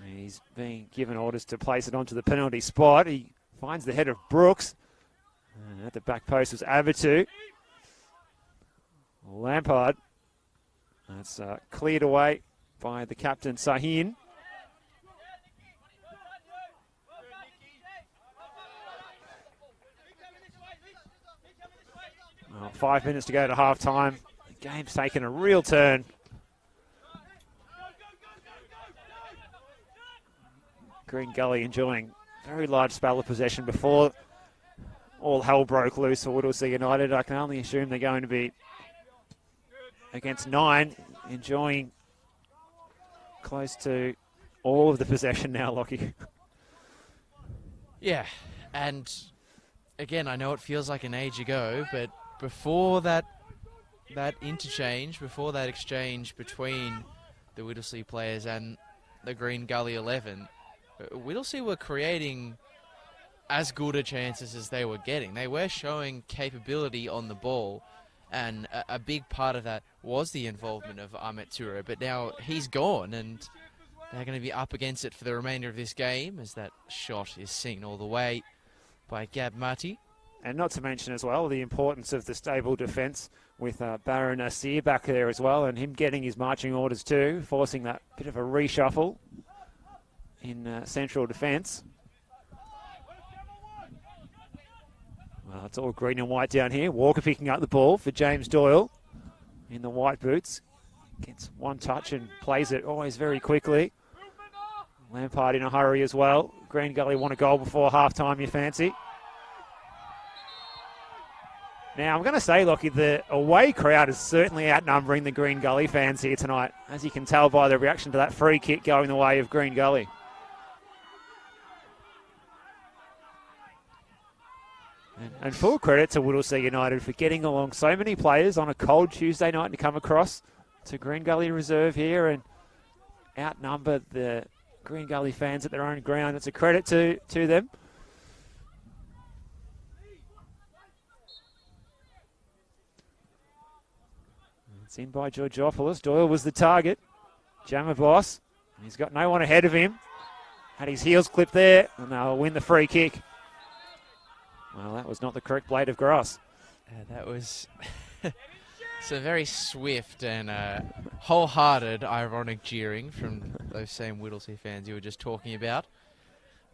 He's being given orders to place it onto the penalty spot. He finds the head of Brooks. And at the back post was Avitu. Lampard. That's cleared away by the captain, Sahin. 5 minutes to go to half time. The game's taken a real turn. Green Gully enjoying a very large spell of possession before all hell broke loose for Whittlesea United. I can only assume they're going to be against 9, enjoying close to all of the possession now, Lockie. Yeah, and again, I know it feels like an age ago, but before that interchange, before that exchange between the Whittlesea players and the Green Gully 11, Whittlesea were creating as good a chances as they were getting. They were showing capability on the ball, and a big part of that was the involvement of Ahmet Toure, but now he's gone, and they're going to be up against it for the remainder of this game, as that shot is seen all the way by Gab Mati. And not to mention as well the importance of the stable defence with Baron Asir back there as well, and him getting his marching orders too, forcing that bit of a reshuffle in central defence. Well, it's all green and white down here. Walker picking up the ball for James Doyle in the white boots. Gets one touch and plays it always very quickly. Lampard in a hurry as well. Green Gully want a goal before half-time, you fancy? Now, I'm going to say, Lockie, the away crowd is certainly outnumbering the Green Gully fans here tonight, as you can tell by the reaction to that free kick going the way of Green Gully. And full credit to Whittlesea United for getting along so many players on a cold Tuesday night to come across to Green Gully Reserve here and outnumber the Green Gully fans at their own ground. It's a credit to them. It's in by Georgopoulos. Doyle was the target. Jammer Boss. He's got no one ahead of him. Had his heels clipped there, and they'll win the free kick. Well, that was not the correct blade of grass. That was some very swift and wholehearted ironic jeering from those same Whittlesea fans you were just talking about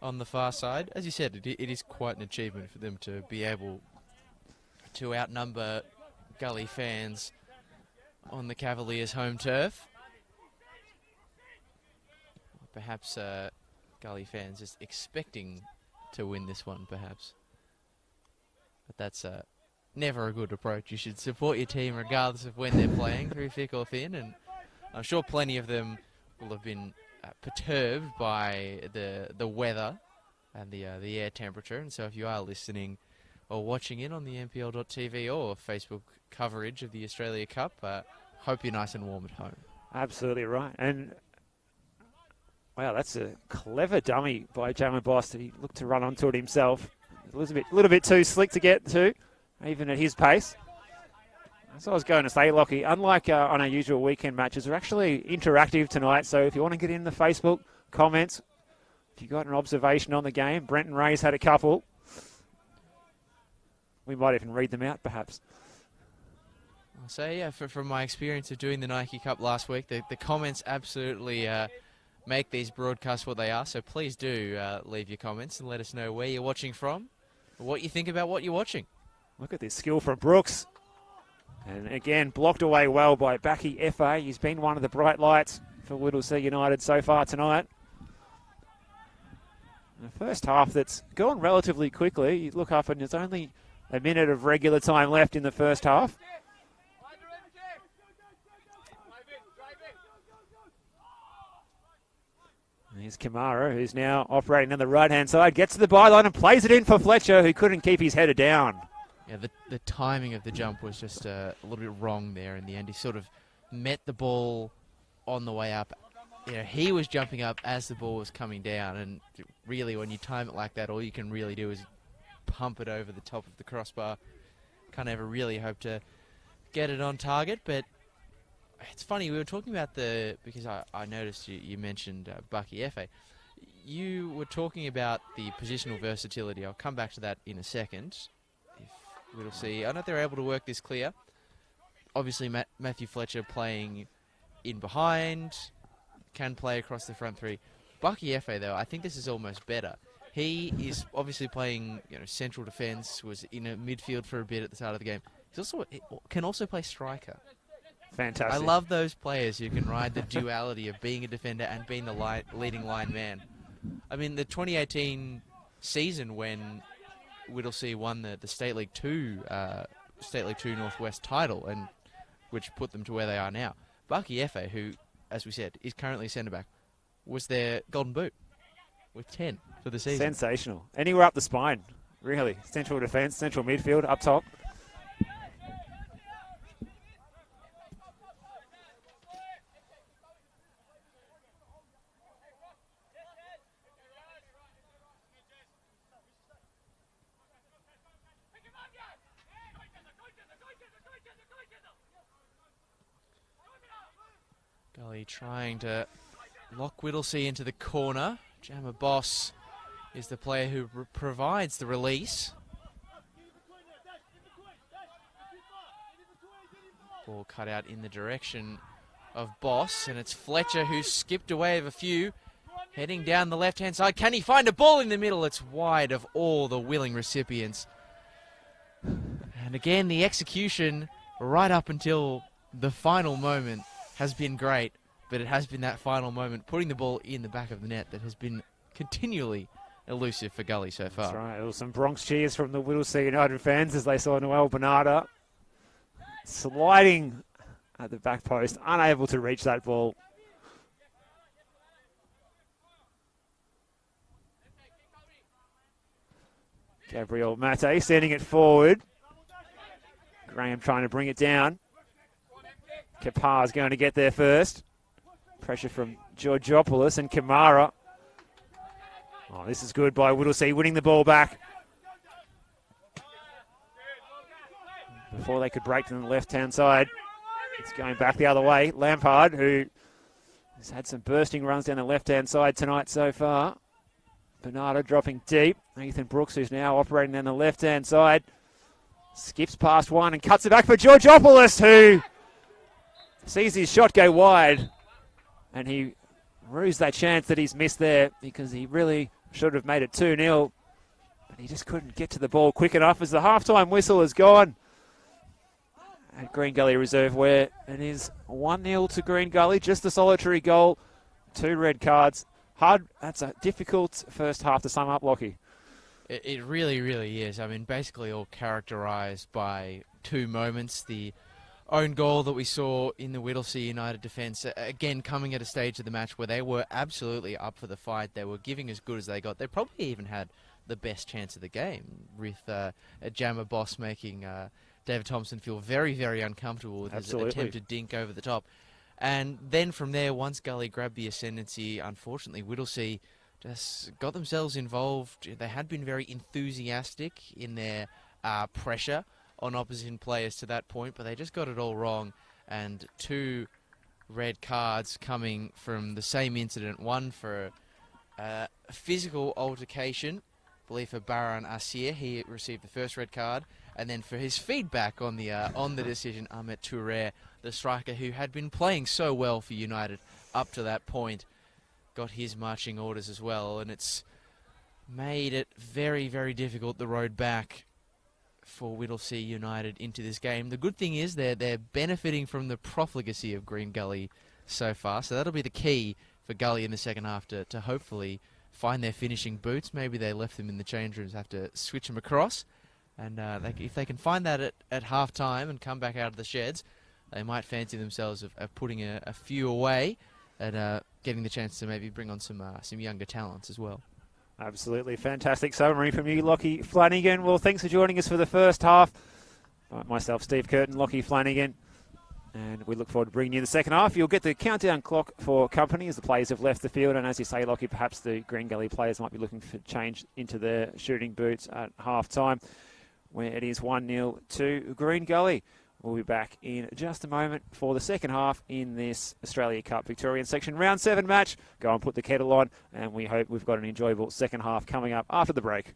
on the far side. As you said, it is quite an achievement for them to be able to outnumber Gully fans on the Cavaliers' home turf. Perhaps Gully fans just expecting to win this one, perhaps. But that's never a good approach. You should support your team regardless of when they're playing, through thick or thin. And I'm sure plenty of them will have been perturbed by the weather and the air temperature. And so if you are listening or watching in on the NPL.tv or Facebook coverage of the Australia Cup, hope you're nice and warm at home. Absolutely right. And wow, that's a clever dummy by Jammer Boss. He looked to run onto it himself. A little bit too slick to get to, even at his pace. As I was going to say, Lockie, unlike on our usual weekend matches, we're actually interactive tonight. So if you want to get in the Facebook comments, if you got an observation on the game, Brenton Ray's had a couple. We might even read them out, perhaps. I'll say, yeah, from my experience of doing the Nike Cup last week, the comments absolutely make these broadcasts what they are. So please do leave your comments and let us know where you're watching from, or what you think about what you're watching. Look at this skill from Brooks. And again, blocked away well by Baki F.A. He's been one of the bright lights for Whittlesea United so far tonight. The first half that's gone relatively quickly. You look up and there's only a minute of regular time left in the first half. Here's Kamara, who's now operating on the right-hand side, gets to the byline and plays it in for Fletcher, who couldn't keep his header down. Yeah, the timing of the jump was just a little bit wrong there in the end. He sort of met the ball on the way up. You know, he was jumping up as the ball was coming down, and really when you time it like that, all you can really do is pump it over the top of the crossbar. Can't ever really hope to get it on target, but it's funny, we were talking about because I noticed you mentioned Bucky Efe. You were talking about the positional versatility. I'll come back to that in a second. If we'll see. I know they're able to work this clear. Obviously, Matthew Fletcher playing in behind, can play across the front three. Bucky Efe, though, I think this is almost better. He is obviously playing central defence, was in a midfield for a bit at the start of the game. He can also play striker. Fantastic. I love those players who can ride the duality of being a defender and being the leading line man. I mean, the 2018 season when Whittlesea won the State League 2 Northwest title, and which put them to where they are now. Bucky Efe, who, as we said, is currently centre-back, was their golden boot with 10 for the season. Sensational. Anywhere up the spine, really. Central defence, central midfield, up top. Gully trying to lock Whittlesea into the corner. Jammer Boss is the player who provides the release. Ball cut out in the direction of Boss, and it's Fletcher who's skipped away of a few. Heading down the left-hand side. Can he find a ball in the middle? It's wide of all the willing recipients. And again, the execution right up until the final moment has been great, but it has been that final moment, putting the ball in the back of the net, that has been continually elusive for Gully so far. That's right. There was some Bronx cheers from the Whittlesea United fans as they saw Noel Bernarda sliding at the back post, unable to reach that ball. Gabriel Mate sending it forward. Graham trying to bring it down. Kapar's going to get there first. Pressure from Georgopoulos and Kamara. Oh, this is good by Whittlesea, winning the ball back. Before they could break to the left-hand side. It's going back the other way. Lampard, who has had some bursting runs down the left-hand side tonight so far. Bernardo dropping deep. Ethan Brooks, who's now operating down the left-hand side, skips past one and cuts it back for Georgopoulos, who sees his shot go wide. And he rues that chance that he's missed there, because he really should have made it 2-0. But he just couldn't get to the ball quick enough as the halftime whistle has gone at Green Gully Reserve, where it is 1-0 to Green Gully. Just a solitary goal, 2 red cards. That's a difficult first half to sum up, Lockie. It really, really is. I mean, basically all characterised by 2 moments. The own goal that we saw in the Whittlesea United defence, again, coming at a stage of the match where they were absolutely up for the fight. They were giving as good as they got. They probably even had the best chance of the game, with a Jammer Boss making David Thompson feel very, very uncomfortable with his attempted dink over the top. And then from there, once Gully grabbed the ascendancy, unfortunately, Whittlesea just got themselves involved. They had been very enthusiastic in their pressure on opposition players to that point, but they just got it all wrong. And 2 red cards coming from the same incident. One for a physical altercation, I believe for Baran Asir. He received the first red card. And then for his feedback on the decision, Ahmet Touré, the striker who had been playing so well for United up to that point, got his marching orders as well. And it's made it very, very difficult, the road back for Whittlesea United into this game. The good thing is they're benefiting from the profligacy of Green Gully so far. So that'll be the key for Gully in the second half to hopefully find their finishing boots. Maybe they left them in the change rooms, have to switch them across. And if they can find that at half-time and come back out of the sheds, they might fancy themselves of putting a few away and getting the chance to maybe bring on some younger talents as well. Absolutely fantastic summary from you, Lockie Flanagan. Well, thanks for joining us for the first half. Myself, Steve Curtin, Lockie Flanagan. And we look forward to bringing you the second half. You'll get the countdown clock for company as the players have left the field. And as you say, Lockie, perhaps the Green Gully players might be looking for change into their shooting boots at half-time, where it is 1-0 to Green Gully. We'll be back in just a moment for the second half in this Australia Cup Victorian Section Round 7 match. Go and put the kettle on, and we hope we've got an enjoyable second half coming up after the break.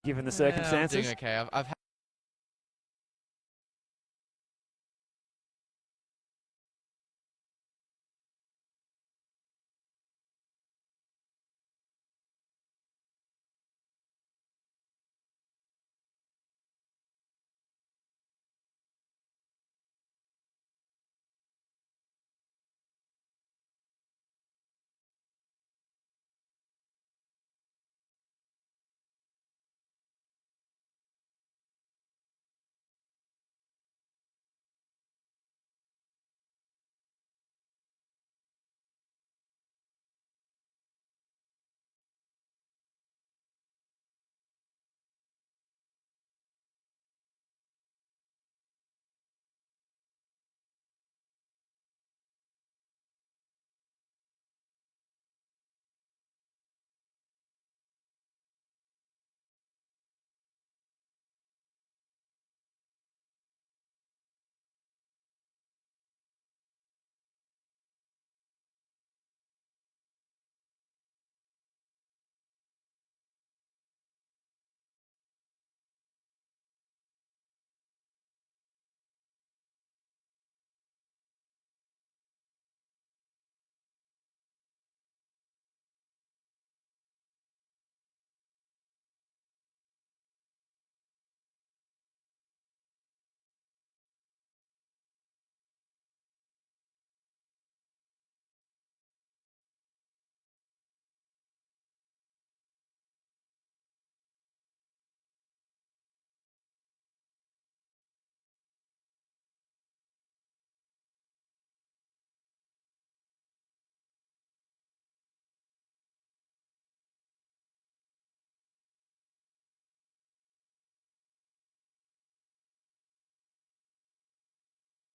given the I'm circumstances. doing okay. I've had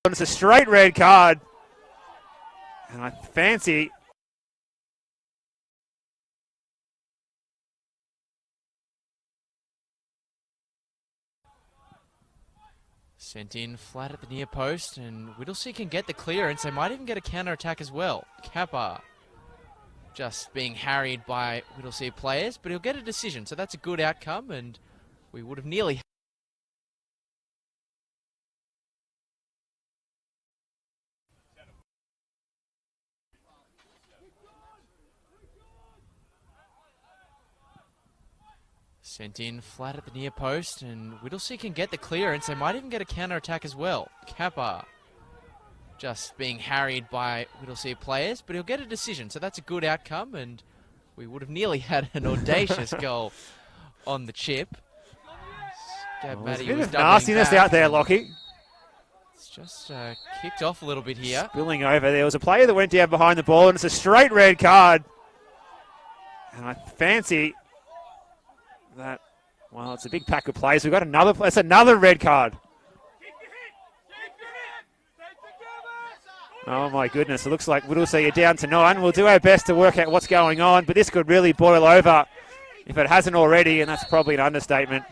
It's a straight red card. And I fancy sent in flat at the near post, and Whittlesea can get the clearance. They might even get a counter-attack as well. Kappa just being harried by Whittlesea players, but he'll get a decision, so that's a good outcome, and we would have nearly sent in flat at the near post, and Whittlesea can get the clearance. They might even get a counter-attack as well. Kappa just being harried by Whittlesea players, but he'll get a decision, so that's a good outcome, and we would have nearly had an audacious goal on the chip. there's a bit of nastiness out there, Lockie. It's just kicked off a little bit here. Spilling over. There was a player that went down behind the ball, and it's a straight red card. And I fancy that, well, it's a big pack of players. We've got another, it's another red card. Oh my goodness, it looks like Whittlesea are down to 9. We'll do our best to work out what's going on, but this could really boil over if it hasn't already, and that's probably an understatement.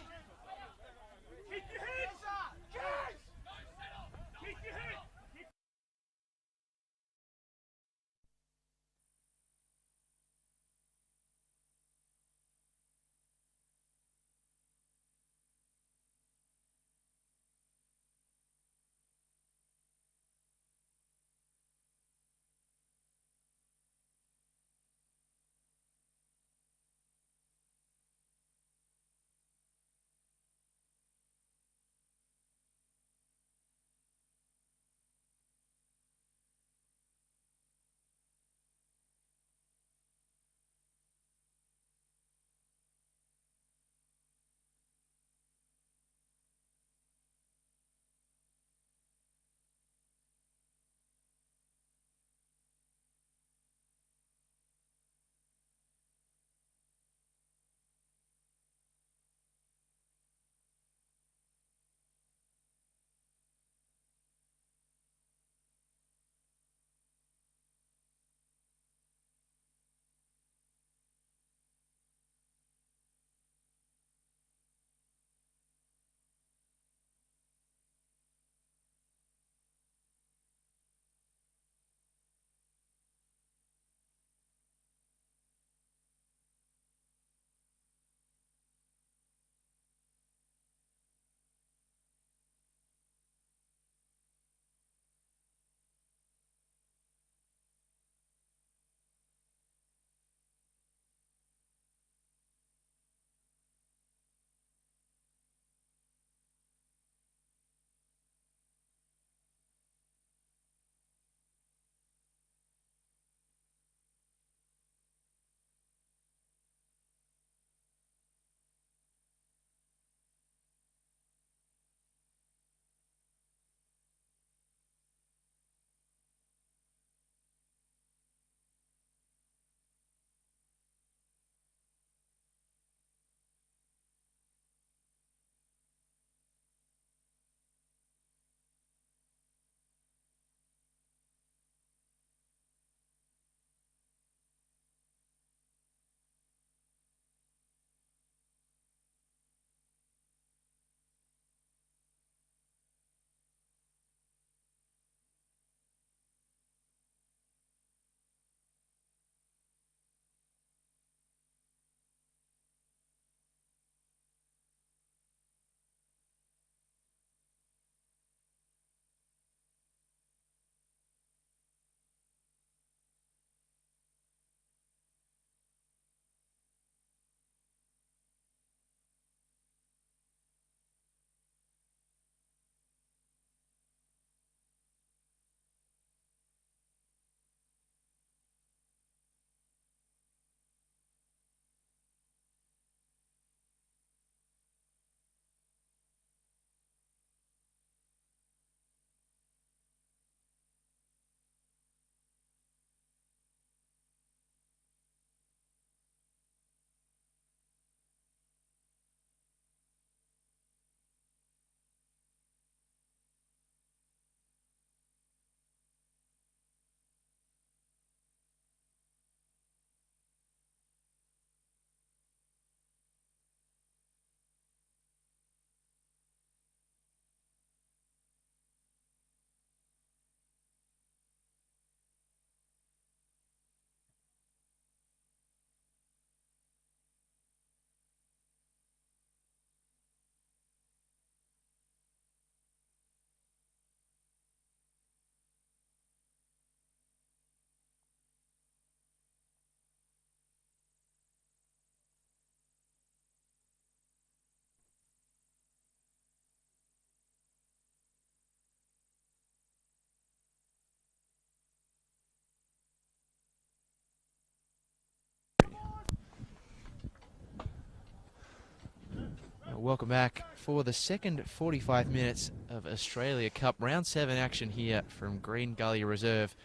Welcome back for the second 45 minutes of Australia Cup Round 7 action here from Green Gully Reserve.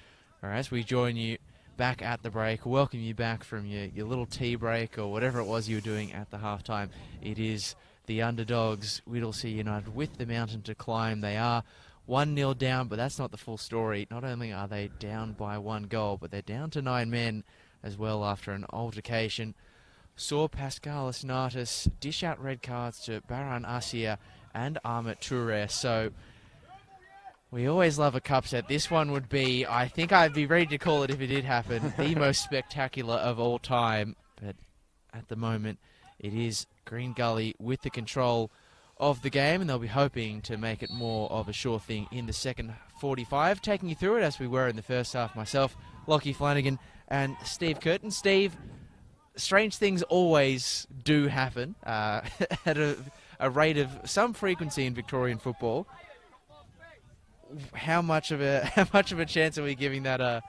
As we join you back at the break, welcome you back from your little tea break or whatever it was you were doing at the halftime. It is the underdogs, Whittlesea United, with the mountain to climb. They are 1-0 down, but that's not the full story. Not only are they down by 1 goal, but they're down to 9 men as well after an altercation. Saw Pascalis Natis dish out red cards to Baran Asia and Ahmet Toure. So we always love a cup set. This one would be, I think I'd be ready to call it if it did happen, the most spectacular of all time. But at the moment, it is Green Gully with the control of the game, and they'll be hoping to make it more of a sure thing in the second 45. Taking you through it as we were in the first half, myself, Lockie Flanagan, and Steve Curtin. Steve, strange things always do happen at a rate of some frequency in Victorian football. How much of a chance are we giving that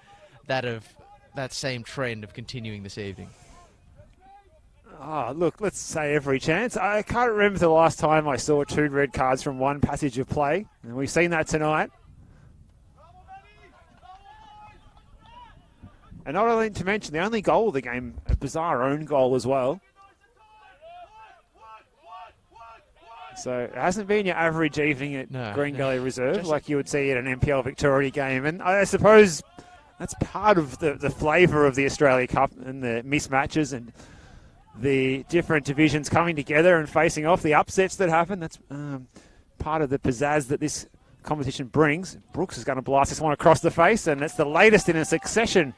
same trend of continuing this evening? Oh, look, let's say every chance. I can't remember the last time I saw 2 red cards from one passage of play, and we've seen that tonight. And not only to mention, the only goal of the game, a bizarre own goal as well. So it hasn't been your average evening at Green Gully Reserve like you would see at an NPL Victoria game. And I suppose that's part of the flavour of the Australia Cup and the mismatches and the different divisions coming together and facing off, the upsets that happen. That's part of the pizzazz that this competition brings. Brooks is going to blast this one across the face, and it's the latest in a succession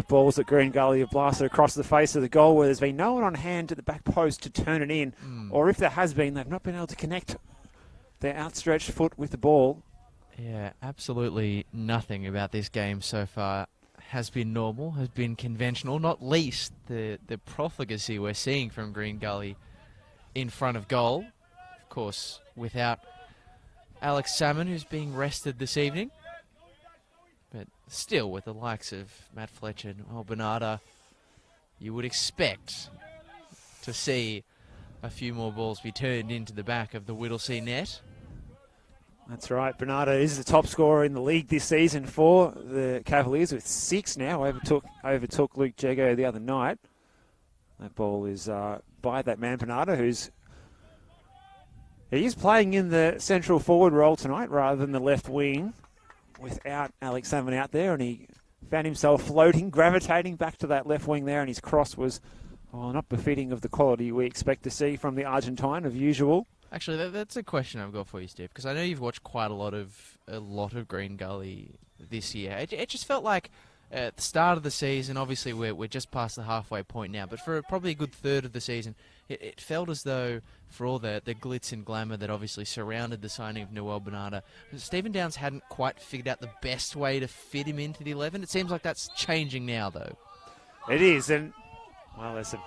balls at Green Gully have blasted across the face of the goal where there's been no one on hand at the back post to turn it in. Or if there has been, they've not been able to connect their outstretched foot with the ball. Yeah, absolutely nothing about this game so far has been normal, has been conventional, not least the profligacy we're seeing from Green Gully in front of goal. Of course, without Alex Salmon, who's being rested this evening. But still, with the likes of Matt Fletcher and Bernarda, you would expect to see a few more balls be turned into the back of the Whittlesea net. That's right. Bernardo is the top scorer in the league this season for the Cavaliers with 6 now. Overtook Luke Jego the other night. That ball is by that man Bernardo, he's playing in the central forward role tonight rather than the left wing without Alex Salmon out there, and he found himself floating, gravitating back to that left wing there, and his cross was not befitting of the quality we expect to see from the Argentine of usual. Actually, that's a question I've got for you, Steve, because I know you've watched quite a lot of Green Gully this year. It just felt like at the start of the season, obviously we're just past the halfway point now, but for probably a good third of the season, it felt as though for all the glitz and glamour that obviously surrounded the signing of Noel Bernarda, Stephen Downs hadn't quite figured out the best way to fit him into the 11. It seems like that's changing now, though. It is, and well, there's a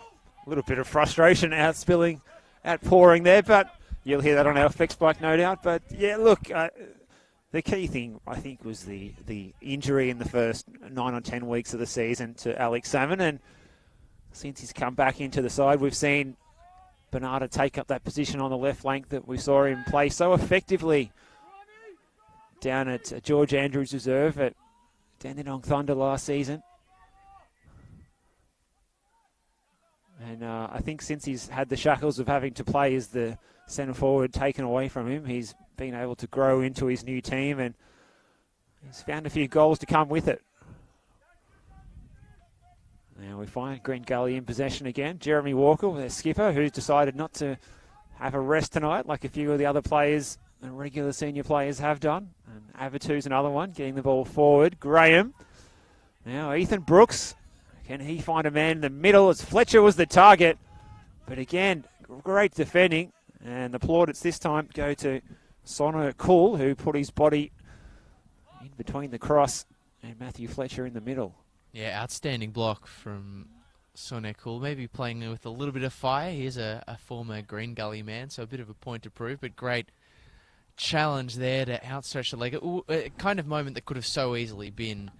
little bit of frustration outpouring there, but you'll hear that on our effects bike, no doubt. But yeah, look, the key thing, I think, was the injury in the first 9 or 10 weeks of the season to Alex Salmon. And since he's come back into the side, we've seen Bernarda take up that position on the left flank that we saw him play so effectively down at George Andrews Reserve at Dandenong Thunder last season. And I think since he's had the shackles of having to play as the centre forward taken away from him, he's been able to grow into his new team, and he's found a few goals to come with it. Now we find Green Gully in possession again. Jeremy Walker, their skipper, who's decided not to have a rest tonight like a few of the other players and regular senior players have done. And Avatu's another one, getting the ball forward. Graham. Now Ethan Brooks. Can he find a man in the middle as Fletcher was the target? But again, great defending. And the plaudits this time go to Sonner Cool, who put his body in between the cross and Matthew Fletcher in the middle. Yeah, outstanding block from Sonner Cool. Maybe playing with a little bit of fire. He is a former Green Gully man, so a bit of a point to prove, but great challenge there to outstretch the leg. A kind of moment that could have so easily been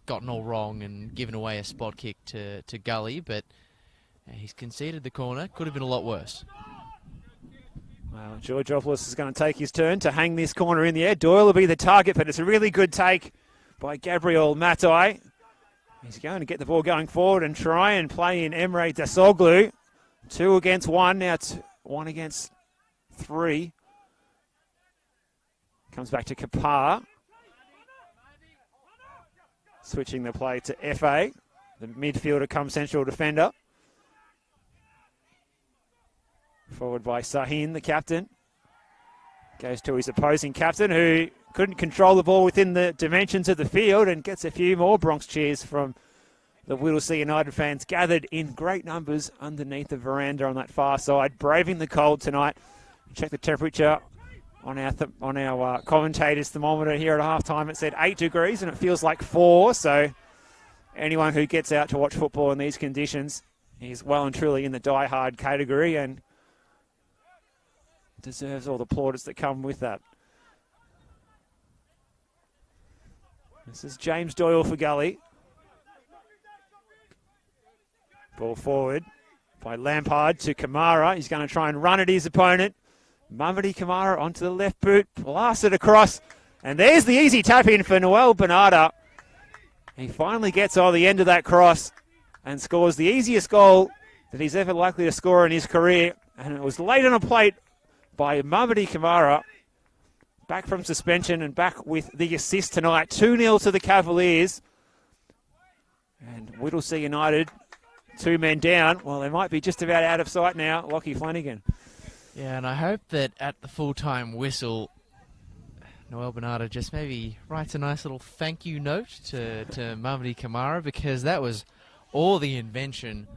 gotten all wrong and given away a spot kick to Gully, but he's conceded the corner. Could have been a lot worse. Well, Georgiopoulos is going to take his turn to hang this corner in the air. Doyle will be the target, but it's a really good take by Gabriel Matai. He's going to get the ball going forward and try and play in Emre Dasoglu. 2 against 1, now 1 against 3. Comes back to Kapar. Switching the play to FA. The midfielder comes central defender. Forward by Sahin, the captain. Goes to his opposing captain, who couldn't control the ball within the dimensions of the field, and gets a few more Bronx cheers from the Whittlesea United fans gathered in great numbers underneath the veranda on that far side, braving the cold tonight. Check the temperature on our commentators' thermometer here at halftime. It said 8 degrees, and it feels like 4. So anyone who gets out to watch football in these conditions is well and truly in the die-hard category and deserves all the plaudits that come with that. This is James Doyle for Gully. Ball forward by Lampard to Kamara. He's going to try and run at his opponent. Mamadi Kamara onto the left boot, blasted across, and there's the easy tap in for Noel Bernarda. He finally gets on the end of that cross and scores the easiest goal that he's ever likely to score in his career, and it was laid on a plate by Mamadi Kamara. Back from suspension and back with the assist tonight. 2-0 to the Cavaliers. And Whittlesea United, 2 men down. Well, they might be just about out of sight now. Lockie Flanagan. Yeah, and I hope that at the full-time whistle, Noel Bernardo just maybe writes a nice little thank you note to Mamadi Kamara, because that was all the invention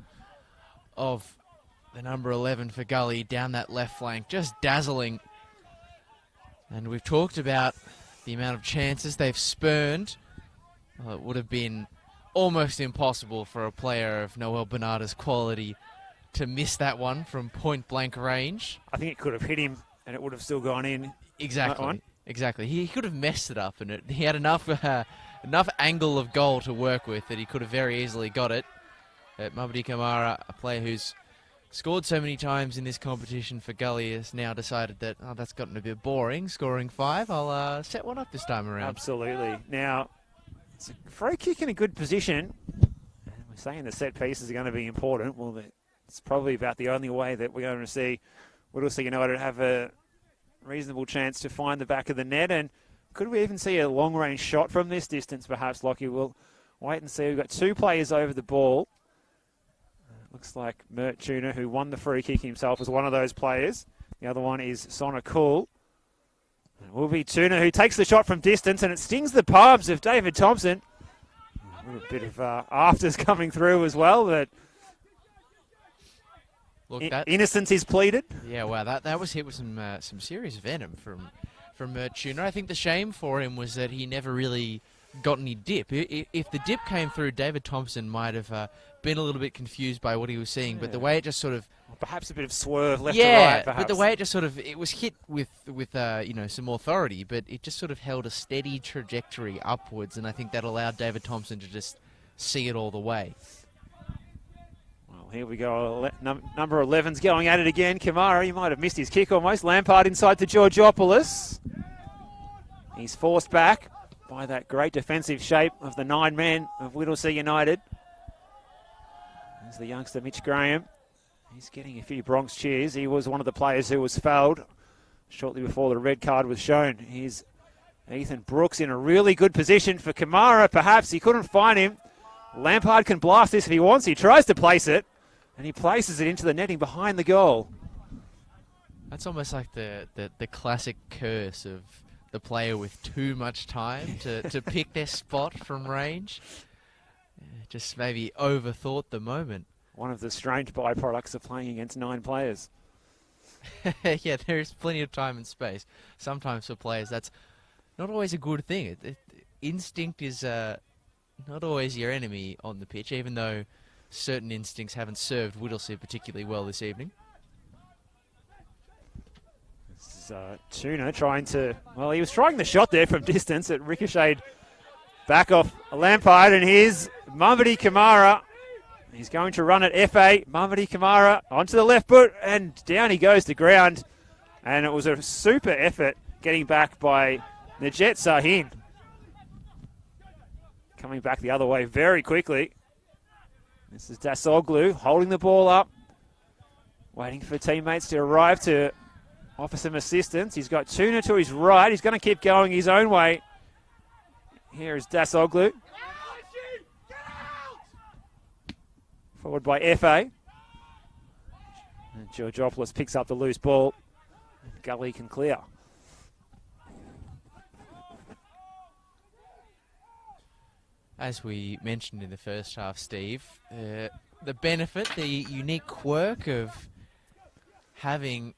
of the number 11 for Gully down that left flank, just dazzling. And we've talked about the amount of chances they've spurned. Well, it would have been almost impossible for a player of Noel Bernardo's quality to miss that one from point-blank range. I think it could have hit him and it would have still gone in. Exactly. Exactly. He could have messed it up, and he had enough angle of goal to work with that he could have very easily got it. But Mamadi Kamara, a player who's scored so many times in this competition for Gully, has now decided that, oh, that's gotten a bit boring, scoring 5. I'll set one up this time around. Absolutely. Now, it's a free kick in a good position. And we're saying the set pieces are going to be important. Well, it's probably about the only way that we're going to see Whittlesea United have a reasonable chance to find the back of the net. And could we even see a long-range shot from this distance, perhaps, Lockie? We'll wait and see. We've got 2 players over the ball. Looks like Mert Tuna, who won the free kick himself, is one of those players. The other one is Sona Cool. It will be Tuna who takes the shot from distance, and it stings the palms of David Thompson. A little bit of afters coming through as well, but look, innocence is pleaded. Yeah, wow, that was hit with some serious venom from Mert Tuna. I think the shame for him was that he never really got any dip. If the dip came through, David Thompson might have been a little bit confused by what he was seeing, but the way it just sort of... Perhaps a bit of swerve left to right, perhaps. But the way it just sort of... It was hit with some authority, but it just sort of held a steady trajectory upwards, and I think that allowed David Thompson to just see it all the way. Well, here we go. Number 11's going at it again. Kamara, he might have missed his kick almost. Lampard inside to Georgiopoulos. He's forced back by that great defensive shape of the 9 men of Whittlesea United. There's the youngster Mitch Graham. He's getting a few Bronx cheers. He was one of the players who was fouled shortly before the red card was shown. Here's Ethan Brooks in a really good position for Kamara. Perhaps he couldn't find him. Lampard can blast this if he wants. He tries to place it, and he places it into the netting behind the goal. That's almost like the classic curse of the player with too much time to pick their spot from range. Just maybe overthought the moment. One of the strange byproducts of playing against 9 players. Yeah, there is plenty of time and space. Sometimes for players, that's not always a good thing. Instinct is not always your enemy on the pitch, even though certain instincts haven't served Whittlesea particularly well this evening. This is Tuna trying to... Well, he was trying the shot there from distance. It ricocheted back off Lampard, and here's Mamadi Kamara. He's going to run at FA. Mamadi Kamara onto the left foot, and down he goes to ground. And it was a super effort getting back by Najet Sahin. Coming back the other way very quickly. This is Dasoglu holding the ball up. Waiting for teammates to arrive to offer some assistance. He's got Tuna to his right. He's going to keep going his own way. Here is Dasoglu. Forward by FA. And Georgopoulos picks up the loose ball. Gully can clear. As we mentioned in the first half, Steve, the benefit, the unique quirk of having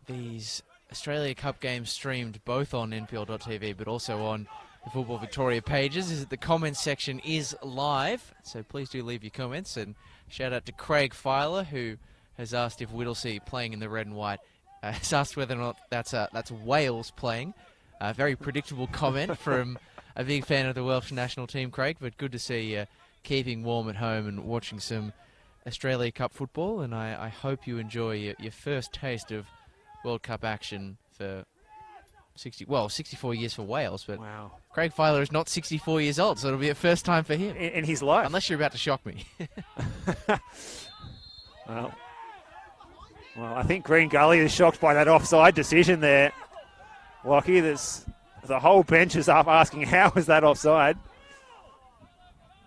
these Australia Cup games streamed both on NPL.tv but also on the Football Victoria pages is that the comments section is live. So please do leave your comments, and shout out to Craig Filer, who has asked if Whittlesea playing in the red and white. Has asked whether or not that's Wales playing. A very predictable comment from a big fan of the Welsh national team, Craig, but good to see you keeping warm at home and watching some Australia Cup football, and I hope you enjoy your first taste of World Cup action for 64 years for Wales, but wow. Craig Filer is not 64 years old, so it'll be a first time for him. In his life. Unless you're about to shock me. Well, I think Green Gully is shocked by that offside decision there. Lockie, the whole bench is up asking how is that offside.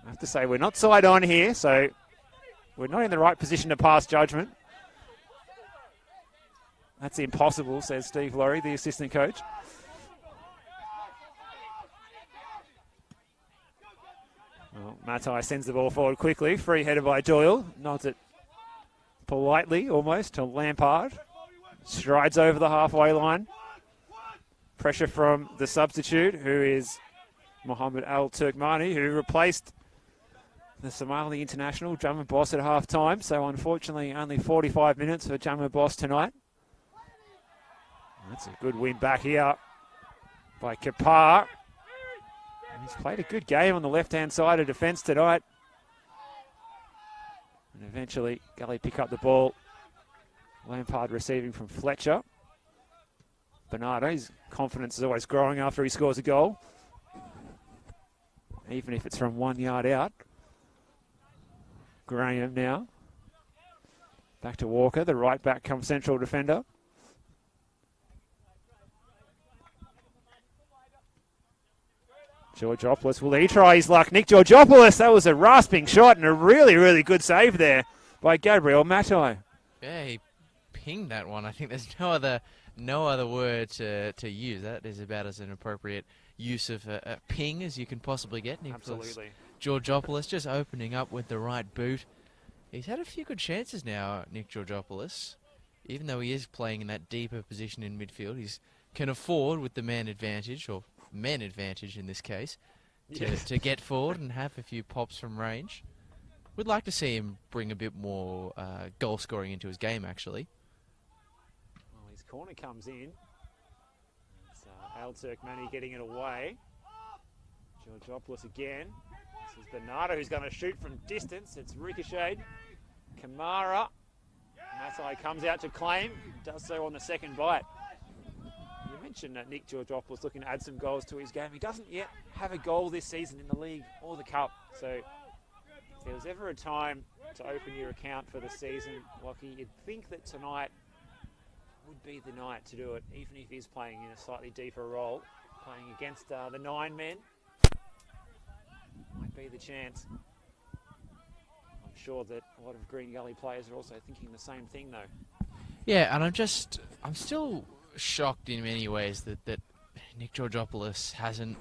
I have to say we're not side on here, so we're not in the right position to pass judgment. That's impossible, says Steve Laurie, the assistant coach. Well, Matai sends the ball forward quickly. Free header by Doyle. Nods it politely, almost, to Lampard. Strides over the halfway line. Pressure from the substitute, who is Mohammed Al-Turkmani, who replaced the Somali international, Jammer Boss, at half-time. So, unfortunately, only 45 minutes for Jammer Boss tonight. That's a good win back here by Kapar. He's played a good game on the left-hand side of defence tonight. And eventually, Gully pick up the ball. Lampard receiving from Fletcher. Bernardo, his confidence is always growing after he scores a goal, even if it's from 1 yard out. Graham now. Back to Walker, the right back comes central defender. Georgopoulos, will he try his luck? Nick Georgopoulos, that was a rasping shot and a really, really good save there by Gabriel Matai. Yeah, he pinged that one. I think there's no other word to use. That is about as an appropriate use of a ping as you can possibly get. Absolutely. Georgopoulos just opening up with the right boot. He's had a few good chances now, Nick Georgopoulos. Even though he is playing in that deeper position in midfield, he can afford, with the man advantage, or men advantage in this case, to get forward and have a few pops from range. We'd like to see him bring a bit more goal scoring into his game, actually. Well, his corner comes in. It's Al-Turkmani getting it away. Georgopoulos again. This is Bernardo who's going to shoot from distance. It's ricocheted. Kamara. Matai comes out to claim. Does so on the second bite. You mentioned that Nick Georgopoulos looking to add some goals to his game. He doesn't yet have a goal this season in the league or the cup. So if there was ever a time to open your account for the season, Lockie, you'd think that tonight would be the night to do it, even if he's playing in a slightly deeper role, playing against the 9 men. Might be the chance. I'm sure that a lot of Green Gully players are also thinking the same thing, though. Yeah, and I'm still shocked in many ways that Nick Georgopoulos hasn't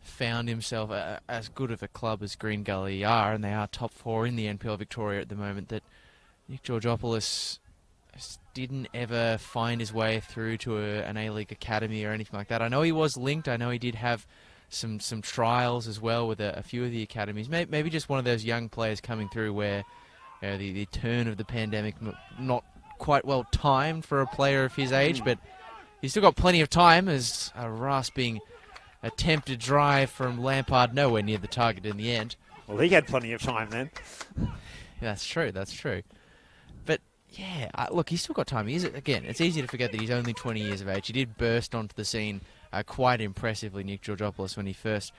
found himself as good of a club as Green Gully are, and they are top 4 in the NPL Victoria at the moment, that Nick Georgopoulos didn't ever find his way through to an A-League academy or anything like that. I know he was linked. I know he did have some trials as well with a few of the academies. Maybe just one of those young players coming through where the turn of the pandemic not quite well timed for a player of his age, but he's still got plenty of time as a rasping attempted drive from Lampard nowhere near the target in the end. Well, he had plenty of time then. That's true. But Yeah, look, he's still got time. Again, it's easy to forget that he's only 20 years of age. He did burst onto the scene quite impressively, Nick Georgopoulos, when he first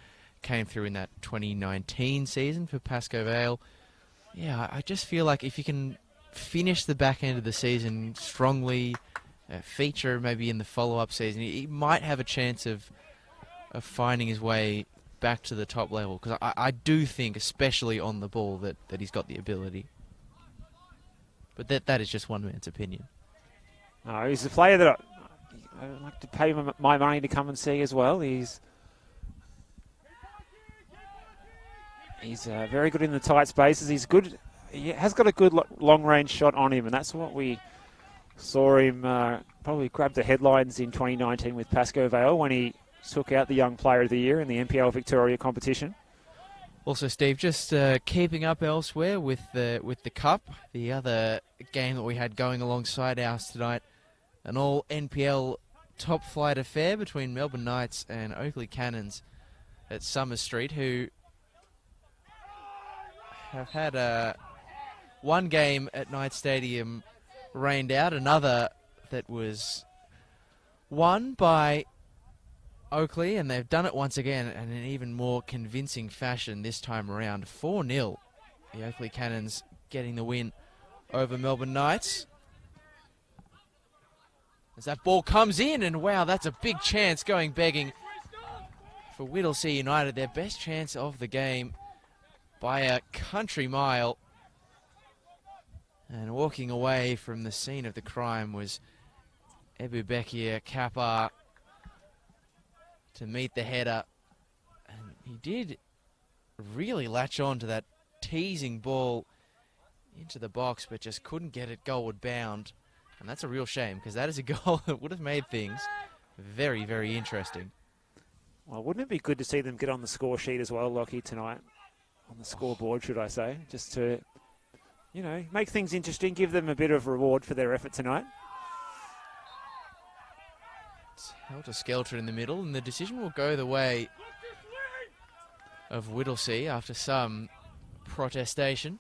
came through in that 2019 season for Pascoe Vale. Yeah, I just feel like if you can finish the back end of the season strongly, feature maybe in the follow-up season, he might have a chance of finding his way back to the top level. Because I do think, especially on the ball, that he's got the ability. But that is just one man's opinion. No, he's a player that I'd like to pay my money to come and see as well. He's very good in the tight spaces. He's good. He has got a good long-range shot on him, and that's what we saw him probably grab the headlines in 2019 with Pascoe Vale when he took out the Young Player of the Year in the NPL Victoria competition. Also, Steve, just keeping up elsewhere with the Cup, the other game that we had going alongside ours tonight, an all NPL top flight affair between Melbourne Knights and Oakley Cannons at Summer Street, who have had one game at Knight Stadium rained out, another that was won by Oakley, and they've done it once again in an even more convincing fashion this time around. 4-0. The Oakley Cannons getting the win over Melbourne Knights. As that ball comes in, and wow, that's a big chance going begging for Whittlesea United. Their best chance of the game by a country mile. And walking away from the scene of the crime was Ebubekir Kappa to meet the header, and he did really latch on to that teasing ball into the box, but just couldn't get it goalward bound, and that's a real shame because that is a goal that would have made things very, very interesting. Well, wouldn't it be good to see them get on the score sheet as well, Lockie, tonight? On the scoreboard, should I say, just to, you know, make things interesting, give them a bit of reward for their effort tonight. Helter-skelter in the middle, and the decision will go the way of Whittlesea after some protestation.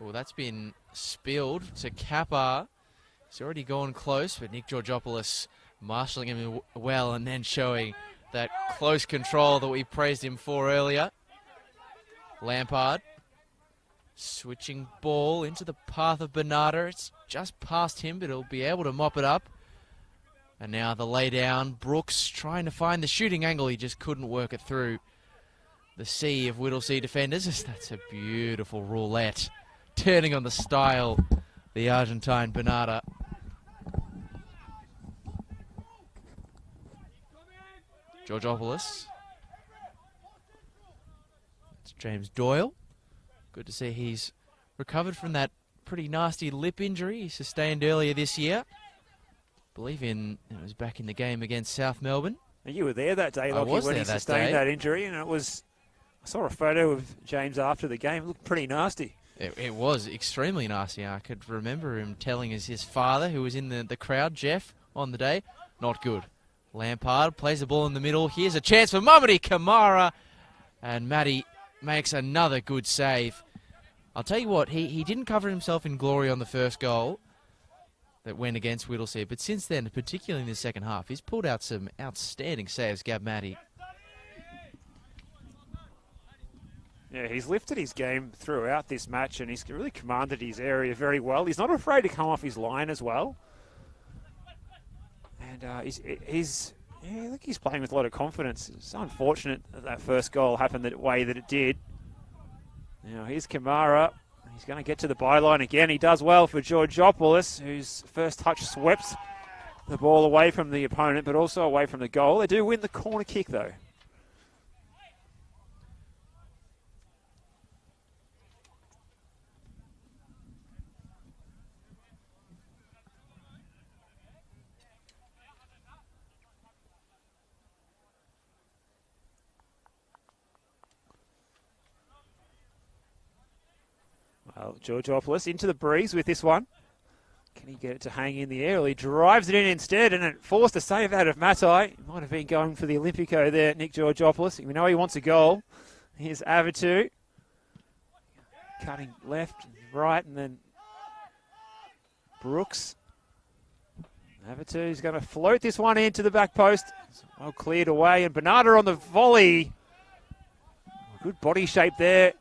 Oh, that's been spilled to Kappa. He's already gone close, but Nick Georgopoulos marshalling him well and then showing that close control that we praised him for earlier. Lampard switching ball into the path of Bernardo. It's just past him, but he'll be able to mop it up. And now the lay down. Brooks trying to find the shooting angle. He just couldn't work it through the sea of Whittlesea defenders. That's a beautiful roulette. Turning on the style, the Argentine Bernardo. Georgopoulos. It's James Doyle. Good to see he's recovered from that pretty nasty lip injury he sustained earlier this year. I believe it was back in the game against South Melbourne. You were there that day, Lockie, when he sustained that injury, and I saw a photo of James after the game. It looked pretty nasty. It was extremely nasty. I could remember him telling his father, who was in the crowd, Jeff, on the day, not good. Lampard plays the ball in the middle. Here's a chance for Mamadi Kamara, and Matty makes another good save. I'll tell you what, he didn't cover himself in glory on the first goal that went against Whittlesea, but since then, particularly in the second half, he's pulled out some outstanding saves, Gab Matty. Yeah, he's lifted his game throughout this match, and he's really commanded his area very well. He's not afraid to come off his line as well. And I think he's playing with a lot of confidence. It's unfortunate that first goal happened the way that it did. Now here's Kamara. He's going to get to the byline again. He does well for Georgopoulos, whose first touch swept the ball away from the opponent, but also away from the goal. They do win the corner kick, though. Well, Georgopoulos into the breeze with this one. Can he get it to hang in the air? Well, he drives it in instead, and it forced a save out of Matai. He might have been going for the Olympico there, Nick Georgopoulos. We know he wants a goal. Here's Avitu. cutting left, right, and then Brooks. Avatu's going to float this one into the back post. It's well cleared away, and Bernarda on the volley. Good body shape there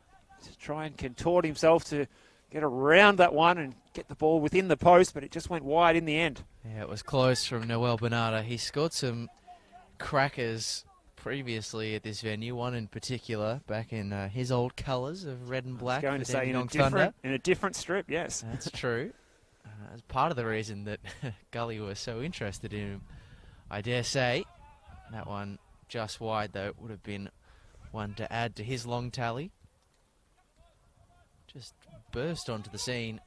to try and contort himself to get around that one and get the ball within the post, but it just went wide in the end. Yeah, it was close from Noel Bernarda. He scored some crackers previously at this venue, one in particular back in his old colours of red and black. I was going to say in a different strip, yes. That's true. As part of the reason that Gully was so interested in him, I dare say. That one just wide, though, would have been one to add to his long tally. Just burst onto the scene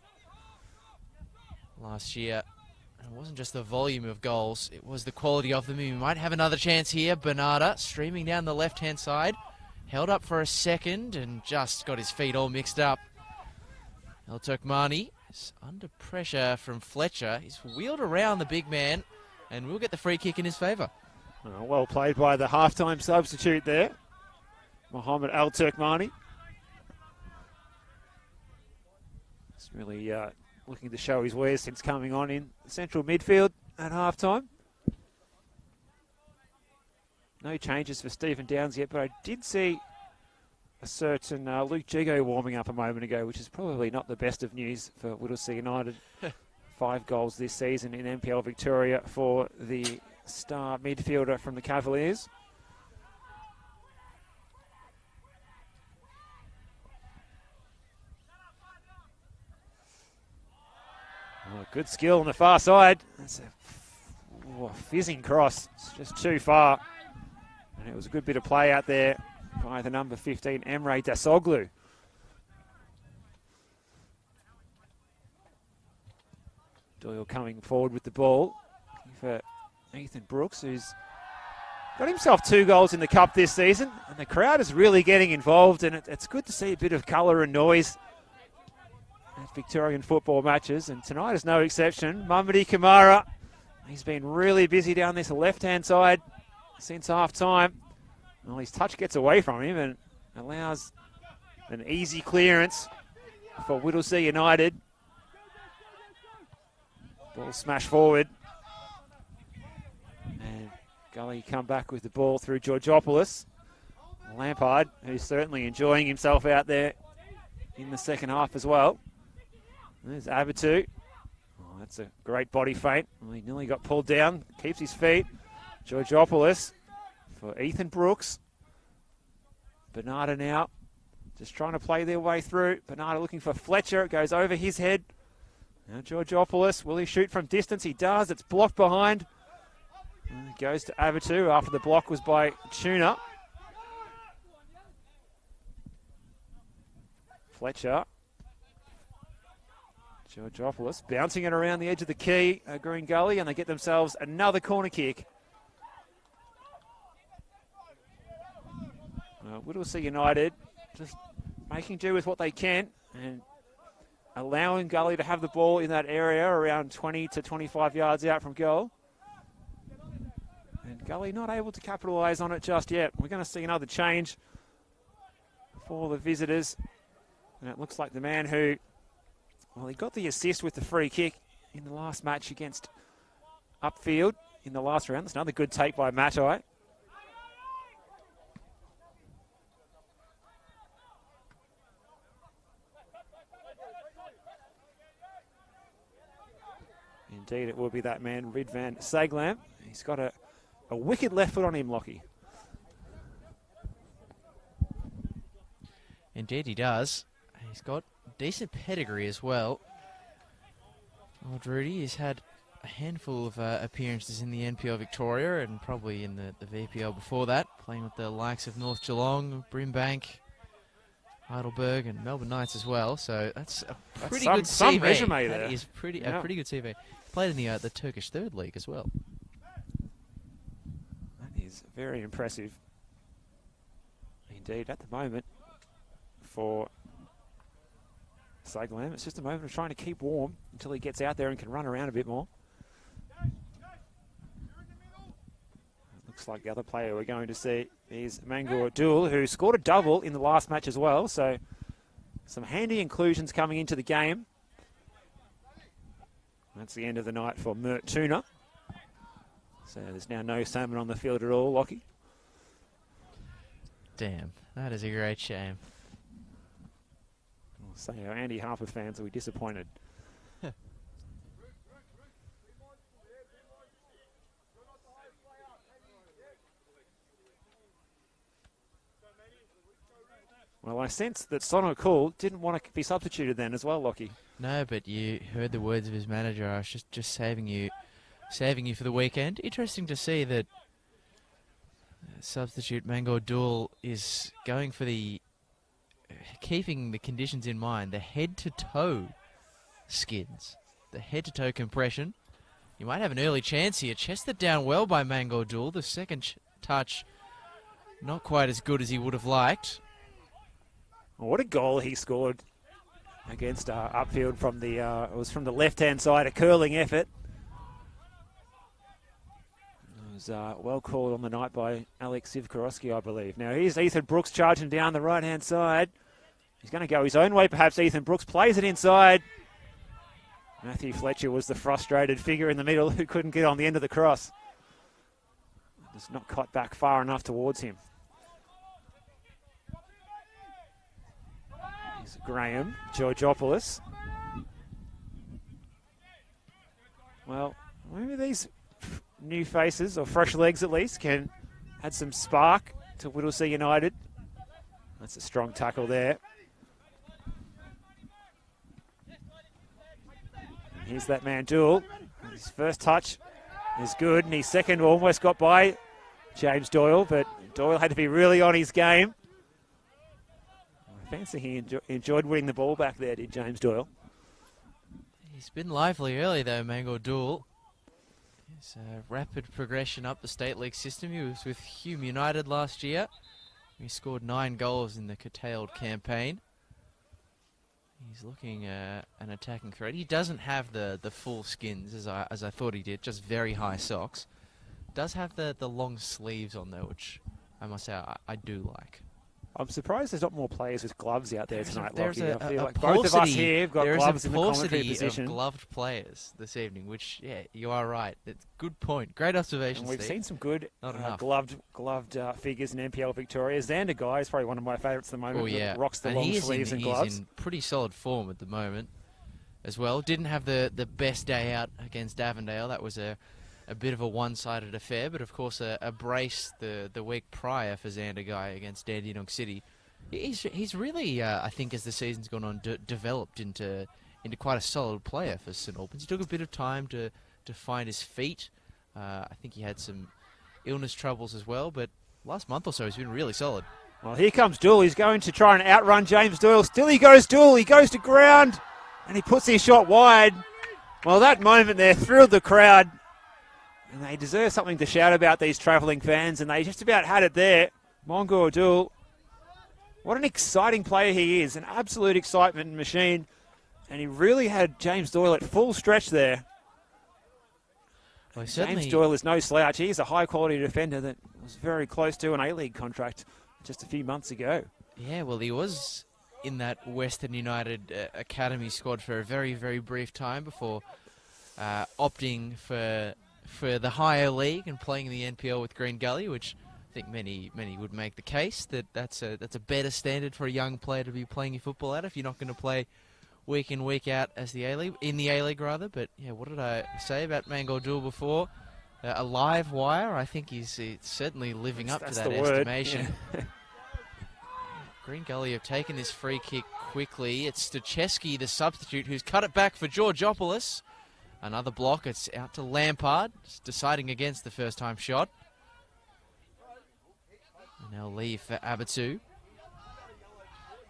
last year. And it wasn't just the volume of goals, it was the quality of them. He might have another chance here. Bernarda streaming down the left-hand side. Held up for a second and just got his feet all mixed up. El Turkmani is under pressure from Fletcher. He's wheeled around the big man and we'll get the free kick in his favour. Well played by the half-time substitute there, Mohammed El Turkmani. He's really looking to show his wares since coming on in central midfield at half-time. No changes for Stephen Downs yet, but I did see a certain Luke Jigo warming up a moment ago, which is probably not the best of news for Whittlesea United. 5 goals this season in NPL Victoria for the star midfielder from the Cavaliers. Oh, good skill on the far side. That's a fizzing cross. It's just too far. And it was a good bit of play out there by the number 15, Emre Dasoglu. Doyle coming forward with the ball for Ethan Brooks, who's got himself 2 goals in the cup this season. And the crowd is really getting involved, and it's good to see a bit of colour and noise at Victorian football matches, and tonight is no exception. Mamadi Kamara, he's been really busy down this left-hand side since half-time. Well, his touch gets away from him and allows an easy clearance for Whittlesea United. Ball smashed forward. And Gully come back with the ball through Georgopoulos. Lampard, who's certainly enjoying himself out there in the second half as well. There's Abatu. Oh, that's a great body feint. Well, he nearly got pulled down. Keeps his feet. Georgopoulos for Ethan Brooks. Bernarda now just trying to play their way through. Bernarda looking for Fletcher. It goes over his head. Now Georgopoulos, will he shoot from distance? He does. It's blocked behind. And it goes to Abatu after the block was by Tuna. Fletcher. Georgopoulos bouncing it around the edge of the key, Green Gully, and they get themselves another corner kick. Whittlesea United just making do with what they can and allowing Gully to have the ball in that area around 20 to 25 yards out from goal. And Gully not able to capitalise on it just yet. We're going to see another change for the visitors. And it looks like the man who, well, he got the assist with the free kick in the last match against Upfield in the last round. That's another good take by Matai. Indeed, it will be that man, Ridvan Saglam. He's got a wicked left foot on him, Lockie. Indeed, he does. He's got decent pedigree as well. Old Rudy has had a handful of appearances in the NPL Victoria and probably in the VPL before that, playing with the likes of North Geelong, Brimbank, Heidelberg, and Melbourne Knights as well. So that's a pretty good CV. Some resume there. That is a pretty good CV. Played in the Turkish Third League as well. That is very impressive. Indeed, at the moment, for Saglam, it's just a moment of trying to keep warm until he gets out there and can run around a bit more. Looks like the other player we're going to see is Mangor Dul, who scored a double in the last match as well. So Some handy inclusions coming into the game. That's the end of the night for Mert Tuna. So there's now no salmon on the field at all, Lockie. Damn, that is a great shame. I'll say our Andy Harper fans will be disappointed. Well, I sense that Sonor Cool didn't want to be substituted then as well, Lockie. No, but you heard the words of his manager. I was just saving you for the weekend. Interesting to see that substitute Mango Duel is going for the keeping the conditions in mind. The head-to-toe skins, the head-to-toe compression. You might have an early chance here. Chested down well by Mango Duel. The second touch, not quite as good as he would have liked. Oh, what a goal he scored against upfield from the it was from the left-hand side, a curling effort. It was well called on the night by Alex Sivkorowski, I believe. Now here's Ethan Brooks charging down the right-hand side. He's going to go his own way, perhaps. Ethan Brooks plays it inside. Matthew Fletcher was the frustrated figure in the middle who couldn't get on the end of the cross. Just not cut back far enough towards him. Here's Graham Georgopoulos. Well, maybe these new faces, or fresh legs at least, can add some spark to Whittlesea United. That's a strong tackle there. And here's that man Duel. His first touch is good, and his second almost got by James Doyle, but Doyle had to be really on his game. I fancy he enjoyed winning the ball back there, did James Doyle. He's been lively early though, Mango Duel. It's a rapid progression up the State League system. He was with Hume United last year. He scored 9 goals in the curtailed campaign. He's looking an attacking threat. He doesn't have the full skins as I thought he did, just very high socks. Does have the long sleeves on though, which I must say I do like. I'm surprised there's not more players with gloves out there tonight, There's Lockie. I feel like paucity, both of us here have got gloves in the commentary of position. gloved players this evening, which, yeah, you are right. It's good point. Great observation, And we've Steve. seen some good Not gloved figures in NPL Victoria. Xander Guy is probably one of my favourites at the moment. Oh, yeah. That rocks the And long sleeves and gloves. He's in pretty solid form at the moment as well. Didn't have the best day out against Avondale. That was a bit of a one-sided affair, but of course a brace the week prior for Xander Guy against Dandenong City. He's really, I think, as the season's gone on, developed into quite a solid player for St Albans. He took a bit of time to find his feet. I think he had some illness troubles as well, but last month or so he's been really solid. Well, here comes Doyle. He's going to try and outrun James Doyle. Still he goes Doyle. He goes to ground, and he puts his shot wide. Well, that moment there thrilled the crowd. And they deserve something to shout about, these travelling fans, and they just about had it there. Mongo Doyle. What an exciting player he is, an absolute excitement machine. And he really had James Doyle at full stretch there. Well, James Doyle is no slouch. He's a high-quality defender that was very close to an A-League contract just a few months ago. Yeah, well, he was in that Western United Academy squad for a very, very brief time before opting for the higher league and playing in the NPL with Green Gully, which I think many would make the case that that's a better standard for a young player to be playing your football at if you're not going to play week in, week out as the A-League, in the A-League rather. But yeah, what did I say about Mango Duel before? A live wire. I think he's certainly living up to that estimation. Yeah. Green Gully have taken this free kick quickly. It's Stachewski, the substitute, who's cut it back for Georgopoulos. Another block. It's out to Lampard, deciding against the first-time shot. And now leave for Abatu.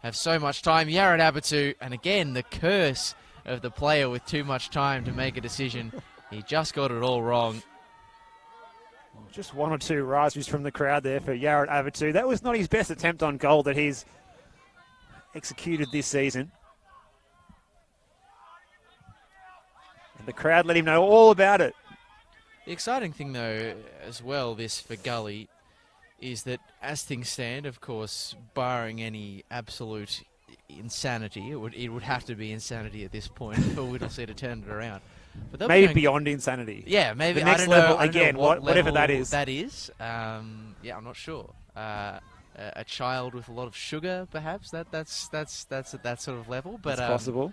Have so much time. Yared Abatu, and again, the curse of the player with too much time to make a decision. He just got it all wrong. Just one or two raspberries from the crowd there for Yared Abatu. That was not his best attempt on goal that he's executed this season. And the crowd let him know all about it. The exciting thing, though, as well, this for Gully, is that as things stand, of course, barring any absolute insanity. It would have to be insanity at this point for Whittlesea to turn it around. But they'll be Maybe going- beyond insanity. Yeah, maybe The next I don't know, level I don't know again, what whatever that level is. That is. Yeah, I'm not sure. A child with a lot of sugar, perhaps. That's at that sort of level. But It's possible.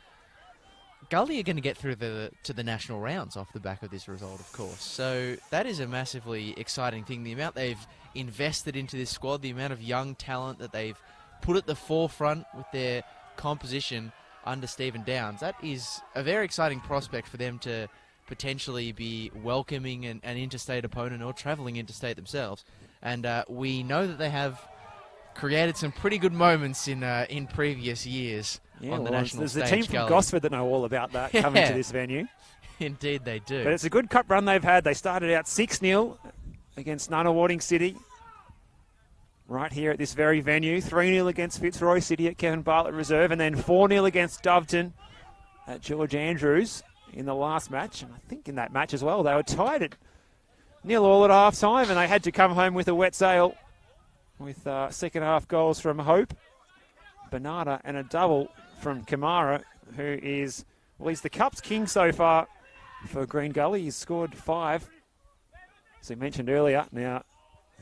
Gully are going to get through to the national rounds off the back of this result, of course. So that is a massively exciting thing. The amount they've invested into this squad, the amount of young talent that they've put at the forefront with their composition under Stephen Downs, that is a very exciting prospect for them to potentially be welcoming an interstate opponent or travelling interstate themselves. And we know that they have created some pretty good moments in previous years on the national there's stage. a team from Gully. Gosford that know all about that coming to Yeah. this venue. Indeed they do. But it's a good cup run they've had. They started out 6-0 against Nunawading City right here at this very venue. 3-0 against Fitzroy City at Kevin Bartlett Reserve, and then 4-0 against Doveton at George Andrews in the last match. And I think in that match as well, they were tied at 0-0 at half-time, and they had to come home with a wet sail with second half goals from Hope, Bernarda, and a double from Kamara, who is, well, he's the Cup's king so far for Green Gully. He's scored 5, as we mentioned earlier. Now,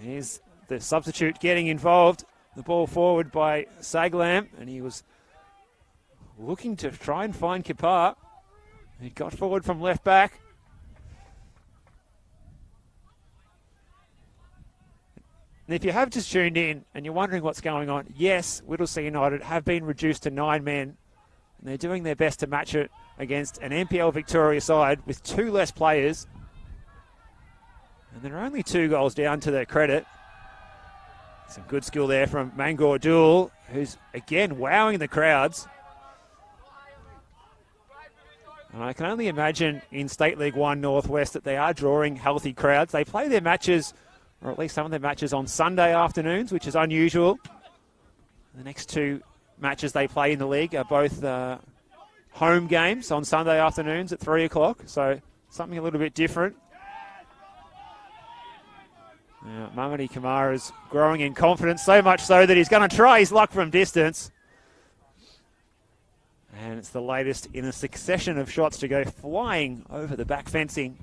here's the substitute getting involved. The ball forward by Saglam, and he was looking to try and find Kapar. He got forward from left back. And if you have just tuned in and you're wondering what's going on, yes, Whittlesea United have been reduced to 9 men, and they're doing their best to match it against an NPL Victoria side with 2 less players. And they're only 2 goals down to their credit. Some good skill there from Mangor Duel, who's again wowing the crowds. And I can only imagine in State League 1 Northwest that they are drawing healthy crowds. They play their matches, or at least some of their matches, on Sunday afternoons, which is unusual. The next 2 matches they play in the league are both home games on Sunday afternoons at 3 o'clock, so something a little bit different. Now, Mamadi Kamara is growing in confidence, so much so that he's going to try his luck from distance. And it's the latest in a succession of shots to go flying over the back fencing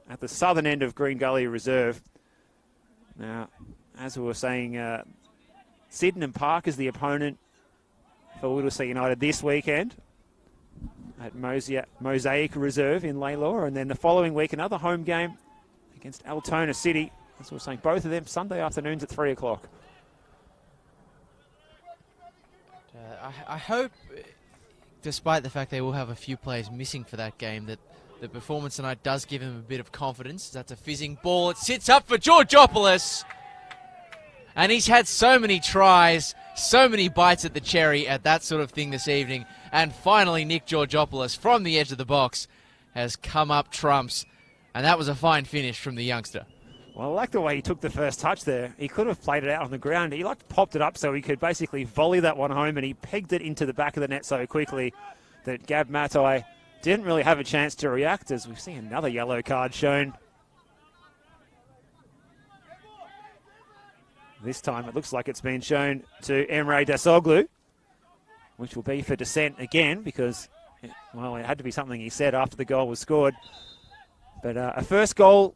at the southern end of Green Gully Reserve. Now, as we were saying, Sydenham Park is the opponent for Whittlesea United this weekend at Mosaic Reserve in Laylaw. And then the following week, another home game against Altona City. As we were saying, both of them Sunday afternoons at 3 o'clock. I hope, despite the fact they will have a few players missing for that game, that the performance tonight does give him a bit of confidence. That's a fizzing ball. It sits up for Georgopoulos. And he's had so many tries, so many bites at the cherry at that sort of thing this evening. And finally, Nick Georgopoulos from the edge of the box has come up trumps. And that was a fine finish from the youngster. Well, I like the way he took the first touch there. He could have played it out on the ground. He popped it up so he could basically volley that one home, and he pegged it into the back of the net so quickly that Gab Matai didn't really have a chance to react, as we've seen another yellow card shown. This time it looks like it's been shown to Emre Dasoglu, which will be for dissent again because, well, it had to be something he said after the goal was scored. But a first goal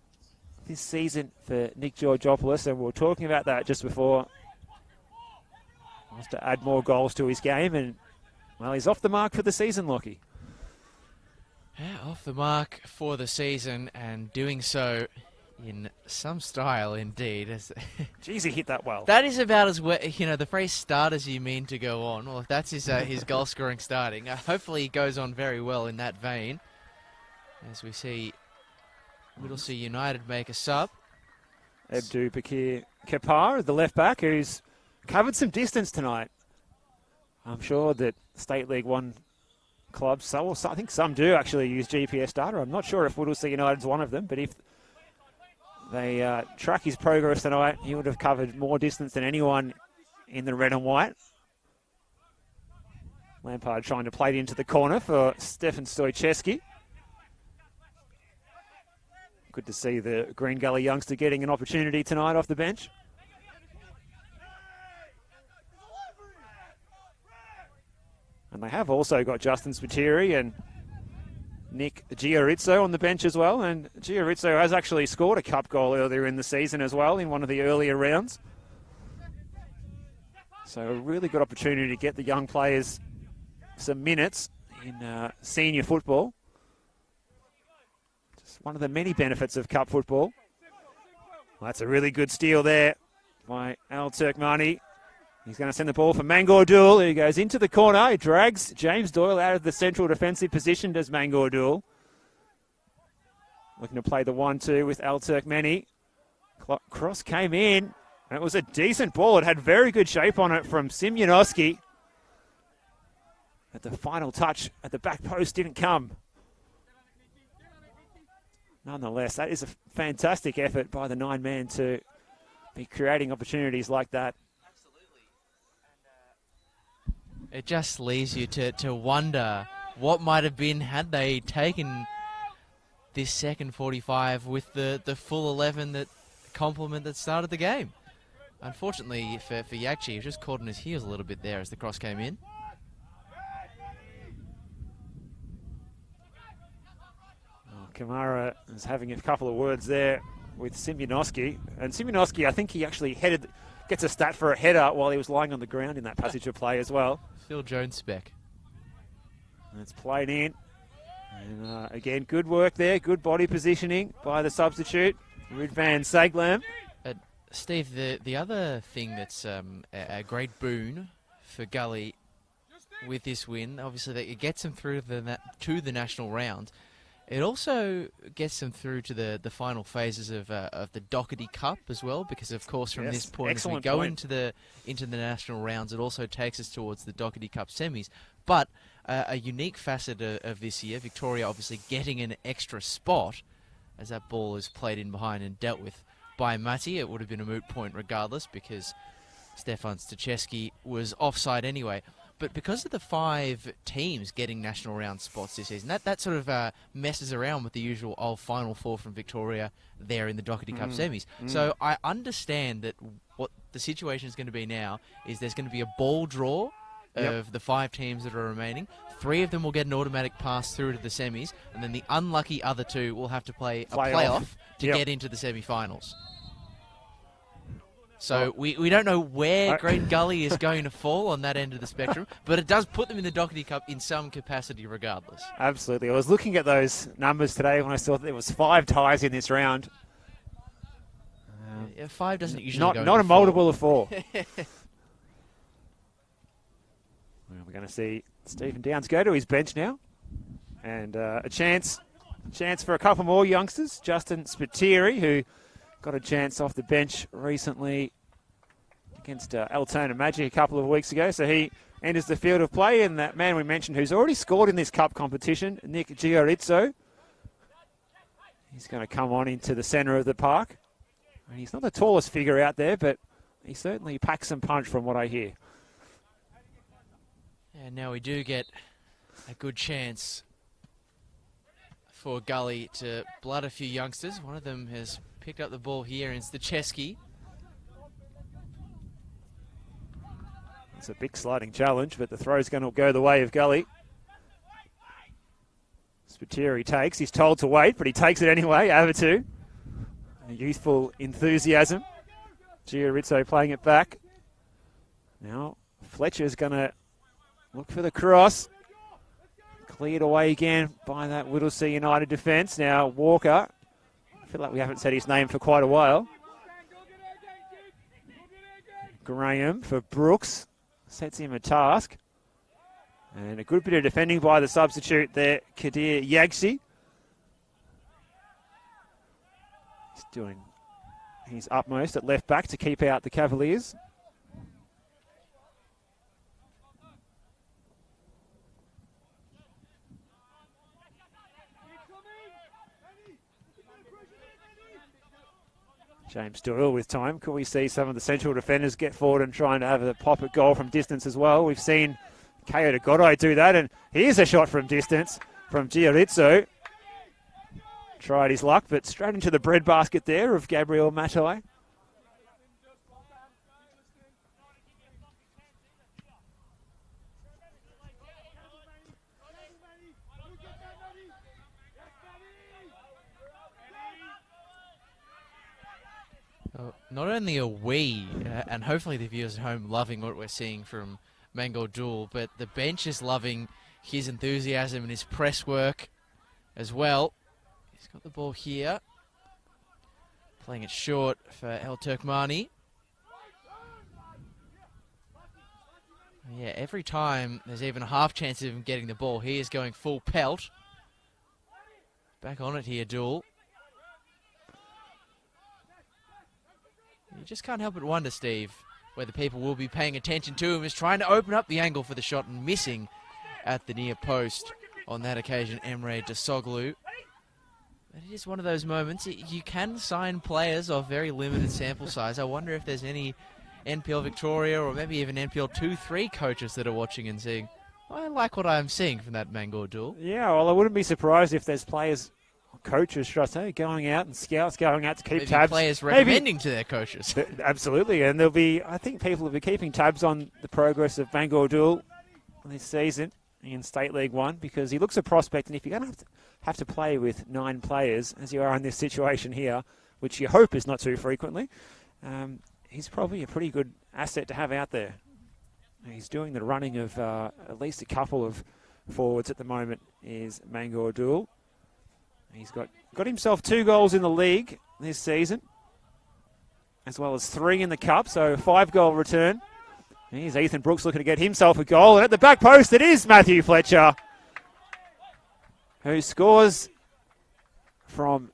this season for Nick Georgopoulos, and we were talking about that just before. He wants to add more goals to his game, and, well, he's off the mark for the season, Lockie. Yeah, off the mark for the season, and doing so in some style indeed. Jeez, he hit that well. That is about as well, the phrase "start as you mean to go on." Well, if that's his goal scoring starting, hopefully he goes on very well in that vein. As we see Whittlesea United make a sub. Abdu Bakir Kapar, the left back, who's covered some distance tonight. I'm sure that State League 1 clubs, I think some do actually use GPS data. I'm not sure if Whittlesea United's one of them, but if they track his progress tonight, he would have covered more distance than anyone in the red and white. Lampard trying to play it into the corner for Stefan Stoicheski. Good to see the Green Gully youngster getting an opportunity tonight off the bench. And they have also got Justin Spiteri and Nick Giorizzo on the bench as well. And Giorizzo has actually scored a cup goal earlier in the season as well in one of the earlier rounds. So a really good opportunity to get the young players some minutes in senior football. Just one of the many benefits of cup football. Well, that's a really good steal there by Al Turkmani. He's going to send the ball for Mangordul, who goes into the corner. He drags James Doyle out of the central defensive position, does Mangordul. Looking to play the 1-2 with Al Turkmani. Cross came in. And it was a decent ball. It had very good shape on it from Simyonoski. At the final touch at the back post didn't come. Nonetheless, that is a fantastic effort by the 9-man to be creating opportunities like that. It just leaves you to wonder what might have been had they taken this second 45 with the full 11 that complement that started the game. Unfortunately for Yakchi, he was just caught on his heels a little bit there as the cross came in. Oh, Kamara is having a couple of words there with Simyonoski. And Simyonoski, I think he actually gets a stat for a header while he was lying on the ground in that passage of play as well. Phil Jones spec. And it's played in. And again, good work there. Good body positioning by the substitute, Ridvan Saglam. Steve, the other thing that's a great boon for Gully with this win, obviously that it gets them through to the national round. It also gets them through to the final phases of the Doherty Cup as well, because of course from this point, as we go into the national rounds, it also takes us towards the Doherty Cup semis. But a unique facet of this year, Victoria obviously getting an extra spot as that ball is played in behind and dealt with by Matti. It would have been a moot point regardless because Stefan Stachewski was offside anyway. But because of the 5 teams getting national round spots this season, that sort of messes around with the usual Final Four from Victoria there in the Doherty Cup semis. So I understand that what the situation is going to be now is there's going to be a ball draw of the 5 teams that are remaining. 3 of them will get an automatic pass through to the semis, and then the unlucky other 2 will have to play a playoff to get into the semi-finals. So we don't know where Green Gully is going to fall on that end of the spectrum, but it does put them in the Doherty Cup in some capacity regardless. Absolutely. I was looking at those numbers today when I saw that there was 5 ties in this round. 5 doesn't usually go not a multiple of 4. Well, we're going to see Stephen Downs go to his bench now. And a chance for a couple more youngsters. Justin Spiteri, who got a chance off the bench recently against Altona Magic a couple of weeks ago. So he enters the field of play. And that man we mentioned who's already scored in this cup competition, Nick Giorizzo. He's going to come on into the centre of the park. And he's not the tallest figure out there, but he certainly packs some punch from what I hear. And now we do get a good chance for Gully to blood a few youngsters. One of them has picked up the ball here, and it's Stachewski. It's a big sliding challenge, but the throw's going to go the way of Gully. Spiteri takes. He's told to wait, but he takes it anyway. Avatu. A youthful enthusiasm. Giorizzo playing it back. Now Fletcher's going to look for the cross. Cleared away again by that Whittlesea United defence. Now Walker. I feel like we haven't said his name for quite a while. Graham for Brooks. Sets him a task. And a good bit of defending by the substitute there, Kadir Yagsi. He's doing his utmost at left back to keep out the Cavaliers. James Doyle with time. Could we see some of the central defenders get forward and trying to have a pop at goal from distance as well? We've seen Ko Godai do that, and here's a shot from distance from Giorizzo. Tried his luck, but straight into the breadbasket there of Gabriel Matai. Not only are we, and hopefully the viewers at home, loving what we're seeing from Mango Duel, but the bench is loving his enthusiasm and his press work as well. He's got the ball here. Playing it short for El Turkmani. Yeah, every time there's even a half chance of him getting the ball, he is going full pelt. Back on it here, Duel. You just can't help but wonder, Steve, whether people will be paying attention to him. Is trying to open up the angle for the shot and missing at the near post on that occasion, Emre Desoglu. But it is one of those moments. You can sign players of very limited sample size. I wonder if there's any NPL Victoria or maybe even NPL 2-3 coaches that are watching and saying, I like what I'm seeing from that Mango Duel. Yeah, well, I wouldn't be surprised if there's players, coaches, should I say, going out and scouts going out to keep maybe tabs. Players recommending to their coaches. Absolutely, and there'll be, I think people will be keeping tabs on the progress of Mango Duel this season in State League 1 because he looks a prospect, and if you're going to have to play with 9 players, as you are in this situation here, which you hope is not too frequently, he's probably a pretty good asset to have out there. He's doing the running of at least a couple of forwards at the moment, is Mango Duel. He's got himself 2 goals in the league this season, as well as 3 in the cup, so a 5-goal return. Here's Ethan Brooks looking to get himself a goal, and at the back post it is Matthew Fletcher, who scores from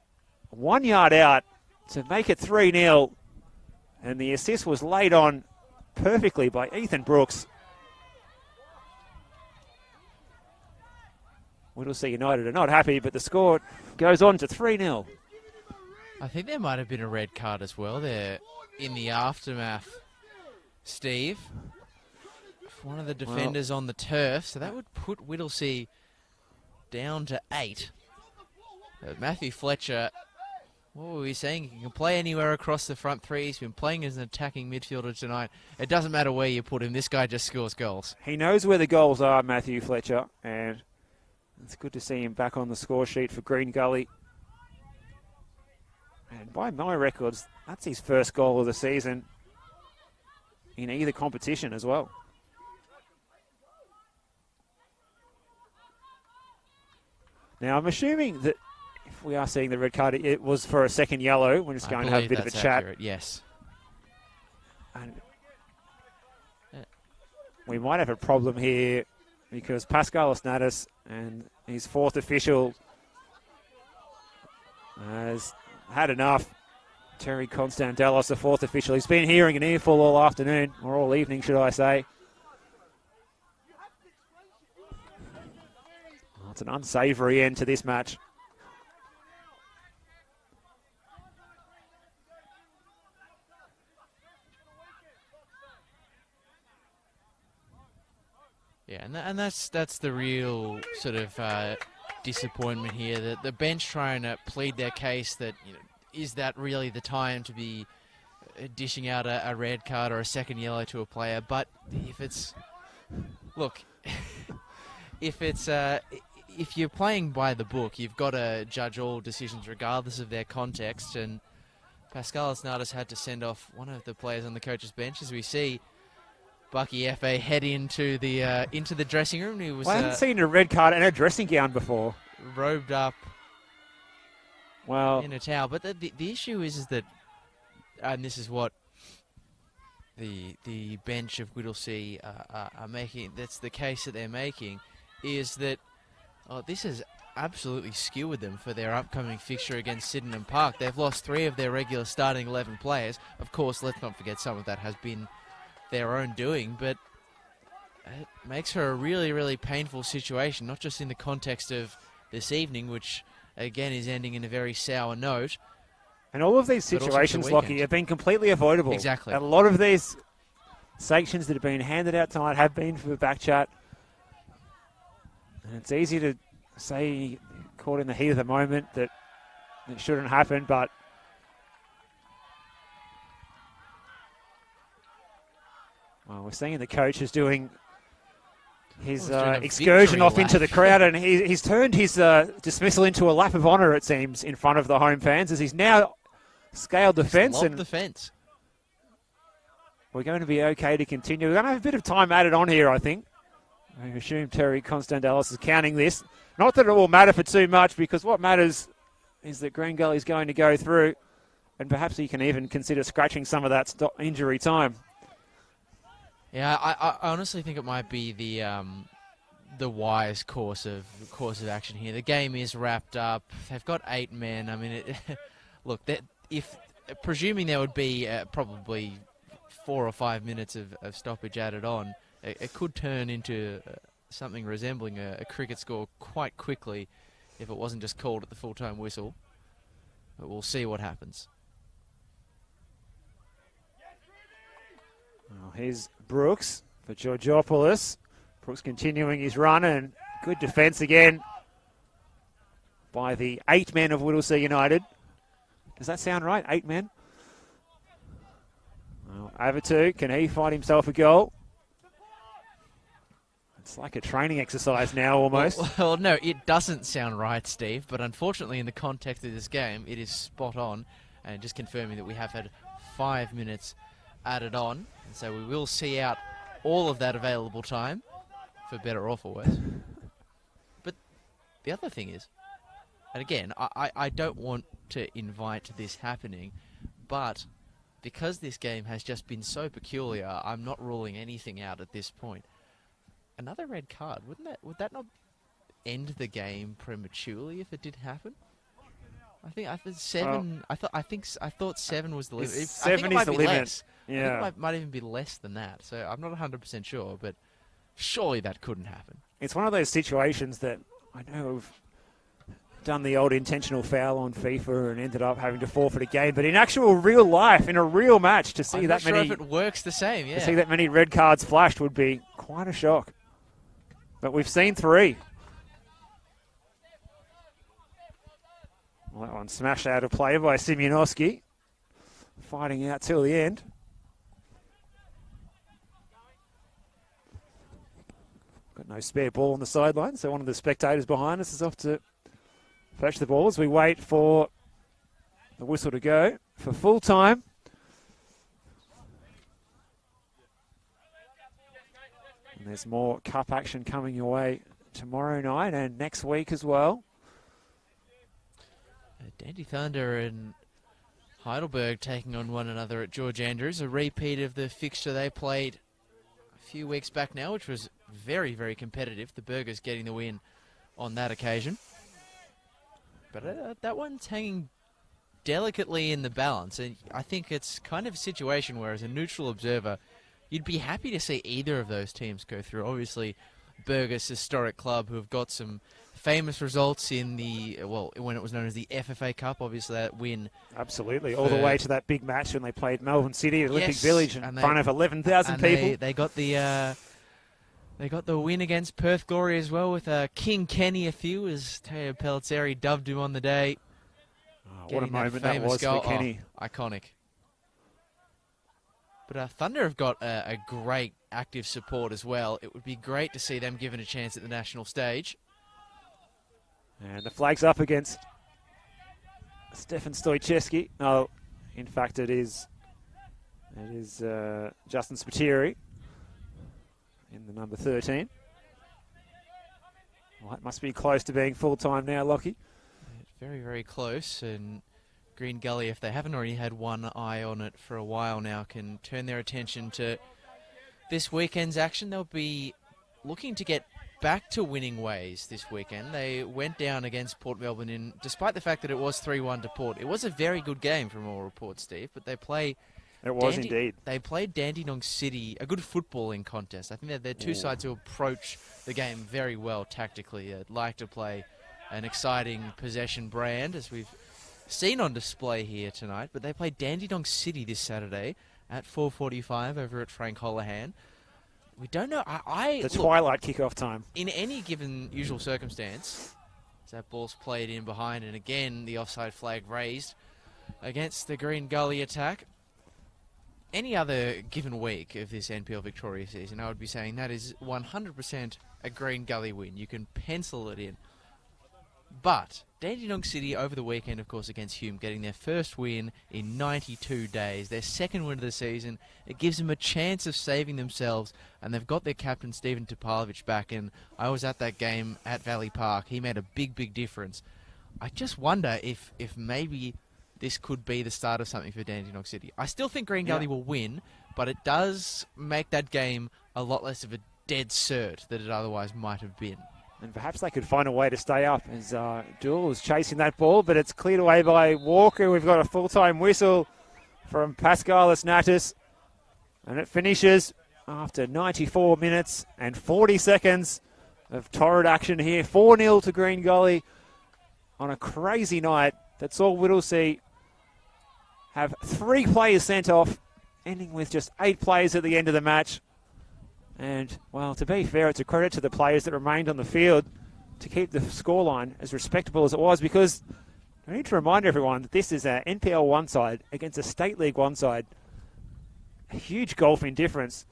1 yard out to make it 3-0. And the assist was laid on perfectly by Ethan Brooks. Whittlesea United are not happy, but the score goes on to 3-0. I think there might have been a red card as well there in the aftermath, Steve. One of the defenders on the turf, so that would put Whittlesea down to 8. Matthew Fletcher, what were we saying? He can play anywhere across the front three. He's been playing as an attacking midfielder tonight. It doesn't matter where you put him. This guy just scores goals. He knows where the goals are, Matthew Fletcher, and it's good to see him back on the score sheet for Green Gully. And by my records, that's his first goal of the season in either competition as well. Now, I'm assuming that if we are seeing the red card, it was for a second yellow. We're just going to have a bit of a chat. Accurate, yes. And we might have a problem here because Pascal Osnatis and his 4th official has had enough. Terry Constantelos, the 4th official. He's been hearing an earful all afternoon, or all evening, should I say. Oh, it's an unsavoury end to this match. Yeah, and that's the real sort of disappointment here. That the bench trying to plead their case that, you know, is that really the time to be dishing out a red card or a second yellow to a player? But if it's, look, if you're playing by the book, you've got to judge all decisions regardless of their context. And Pascal Osnatis had to send off one of the players on the coach's bench, as we see Bucky Fa head into the dressing room. He was. Well, I haven't seen a red card and a dressing gown before. Robed up. Well, in a towel. But the issue is that, and this is what the bench of Whittlesea are making. That's the case that they're making, is that this has absolutely skewered them for their upcoming fixture against Sydenham Park. They've lost 3 of their regular starting 11 players. Of course, let's not forget some of that has been their own doing, but it makes for a really, really painful situation, not just in the context of this evening, which again is ending in a very sour note. And all of these situations, Lockie, have been completely avoidable. Exactly. And a lot of these sanctions that have been handed out tonight have been for the back chat. And it's easy to say, caught in the heat of the moment, that it shouldn't happen, but well, we're seeing the coach is doing his excursion off into the crowd, and he's turned his dismissal into a lap of honour, it seems, in front of the home fans, as he's now scaled the fence, Lobbed and the fence. we're going to be okay to continue. We're going to have a bit of time added on here, I think. I assume Terry Constandalis is counting this. Not that it will matter for too much, because what matters is that Green Gully is going to go through, and perhaps he can even consider scratching some of that injury time. Yeah, I honestly think it might be the wise course of action here. The game is wrapped up. They've got 8 men. I mean, look, presuming there would be probably 4 or 5 minutes of stoppage added on, it could turn into something resembling a cricket score quite quickly if it wasn't just called at the full-time whistle. But we'll see what happens. Well, here's Brooks for Georgopoulos. Brooks continuing his run, and good defence again by the 8 men of Whittlesea United. Does that sound right? 8 men? Well, Avatu, can he find himself a goal? It's like a training exercise now, almost. Well, no, it doesn't sound right, Steve, but unfortunately in the context of this game, it is spot on, and just confirming that we have had 5 minutes added on, and so we will see out all of that available time, for better or for worse. But the other thing is, and again, I don't want to invite this happening, but because this game has just been so peculiar, I'm not ruling anything out at this point. Another red card, would that not end the game prematurely if it did happen? I thought 7. I thought 7 was the limit. 7 is the limit. Less. Yeah. I think it might even be less than that. So I'm not 100% sure, but surely that couldn't happen. It's one of those situations that I know have done the old intentional foul on FIFA and ended up having to forfeit a game. But in actual real life, in a real match, to see I'm that not many, sure if it works the same. Yeah. to see that many red cards flashed would be quite a shock. But we've seen 3. Well, that one smashed out of play by Simeonowski. Fighting out till the end. Got no spare ball on the sideline, so one of the spectators behind us is off to fetch the ball as we wait for the whistle to go for full time. And there's more cup action coming your way tomorrow night and next week as well. Dandy Thunder and Heidelberg taking on one another at George Andrews, a repeat of the fixture they played a few weeks back now, which was very, very competitive. The Burgers getting the win on that occasion. But that one's hanging delicately in the balance, and I think it's kind of a situation where, as a neutral observer, you'd be happy to see either of those teams go through. Obviously, Burgers, historic club, who have got some famous results in the, well, when it was known as the FFA Cup, obviously that win. Absolutely, all the way to that big match when they played Melbourne City at Olympic Village in and front of 11,000 people. They got the win against Perth Glory as well with King Kenny a few, as Teo Pellizzeri dubbed him on the day. Oh, what a moment that was goal. for Kenny. Oh, iconic. But Thunder have got a great active support as well. It would be great to see them given a chance at the national stage. And the flag's up against Stefan Stoichevski. No, in fact, it is Justin Spiteri in the number 13. Well, it must be close to being full-time now, Lockie. Very, very close. And Green Gully, if they haven't already had one eye on it for a while now, can turn their attention to this weekend's action. They'll be looking to get back to winning ways this weekend. They went down against Port Melbourne despite the fact that it was 3-1 to Port. It was a very good game from all reports, Steve, but they play... It was indeed. They played Dandenong City, a good footballing contest. I think they're two sides who approach the game very well tactically. Like to play an exciting possession brand, as we've seen on display here tonight. But they played Dandenong City this Saturday at 4:45 over at Frank Holohan. We don't know. The twilight kickoff time. In any given usual circumstance, as that ball's played in behind, and again the offside flag raised against the Green Gully attack. Any other given week of this NPL Victoria season, I would be saying that is 100% a Green Gully win. You can pencil it in. But Dandenong City over the weekend, of course, against Hume, getting their first win in 92 days, their second win of the season. It gives them a chance of saving themselves, and they've got their captain, Stephen Topalovic, back, and I was at that game at Valley Park. He made a big, big difference. I just wonder if maybe this could be the start of something for Dandenong City. I still think Green Gully will win, but it does make that game a lot less of a dead cert that it otherwise might have been. And perhaps they could find a way to stay up as Jewel is chasing that ball, but it's cleared away by Walker. We've got a full-time whistle from Pascal Asnatis, and it finishes after 94 minutes and 40 seconds of torrid action here. 4-0 to Green Gully on a crazy night that saw Whittlesea have 3 players sent off, ending with just 8 players at the end of the match. And, well, to be fair, it's a credit to the players that remained on the field to keep the scoreline as respectable as it was, because I need to remind everyone that this is an NPL 1 side against a State League 1 side. A huge golfing difference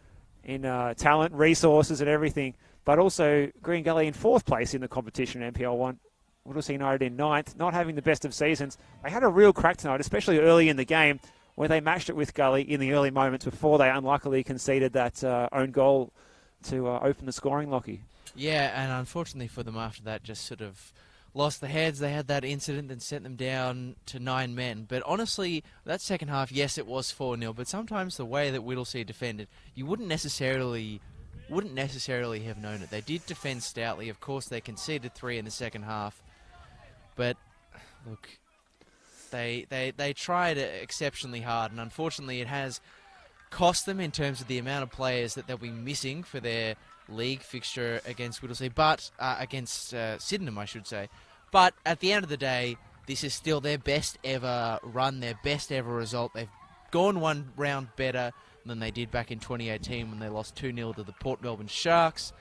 in talent, resources and everything, but also Green Gully in 4th place in the competition in NPL 1. Whittlesea United in 9th, not having the best of seasons. They had a real crack tonight, especially early in the game, where they matched it with Gully in the early moments before they unluckily conceded that own goal to open the scoring, Lockie. Yeah, and unfortunately for them after that, just sort of lost the heads. They had that incident that sent them down to 9 men. But honestly, that second half, yes, it was 4-0, but sometimes the way that Whittlesea defended, you wouldn't necessarily have known it. They did defend stoutly. Of course, they conceded 3 in the second half. But, look, They tried exceptionally hard, and unfortunately it has cost them in terms of the amount of players that they'll be missing for their league fixture against Whittlesea, but against Sydenham, I should say. But at the end of the day, this is still their best ever run, their best ever result. They've gone one round better than they did back in 2018 when they lost 2-0 to the Port Melbourne Sharks.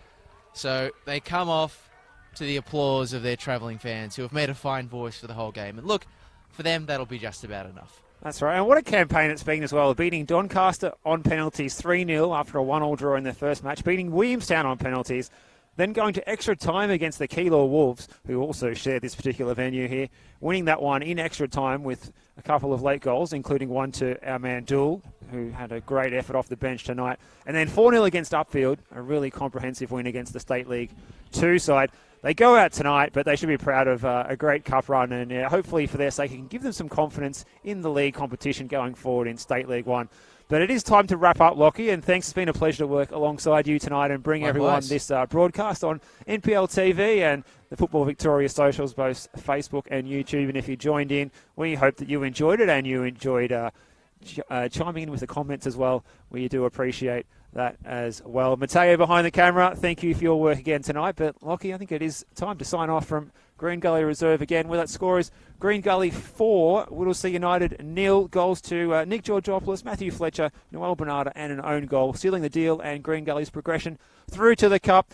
So they come off to the applause of their travelling fans who have made a fine voice for the whole game. And look, for them, that'll be just about enough. That's right. And what a campaign it's been as well. Beating Doncaster on penalties 3-0 after a 1-1 draw in their first match. Beating Williamstown on penalties. Then going to extra time against the Keilor Wolves, who also share this particular venue here. Winning that one in extra time with a couple of late goals, including one to our man Dool, who had a great effort off the bench tonight. And then 4-0 against Upfield, a really comprehensive win against the State League 2 side. They go out tonight, but they should be proud of a great cup run, and hopefully for their sake it can give them some confidence in the league competition going forward in State League 1. But it is time to wrap up, Lockie, and thanks. It's been a pleasure to work alongside you tonight and bring everyone this broadcast on NPL TV and the Football Victoria socials, both Facebook and YouTube. And if you joined in, we hope that you enjoyed it and you enjoyed chiming in with the comments as well. We do appreciate that as well. Mateo behind the camera, thank you for your work again tonight. But Lockie, I think it is time to sign off from Green Gully Reserve again, where that score is Green Gully 4, Whittlesea United 0. Goals to Nick Georgopoulos, Matthew Fletcher, Noel Bernarda and an own goal, sealing the deal and Green Gully's progression through to the Cup.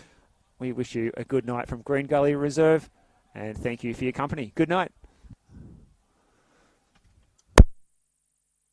We wish you a good night from Green Gully Reserve and thank you for your company. Good night.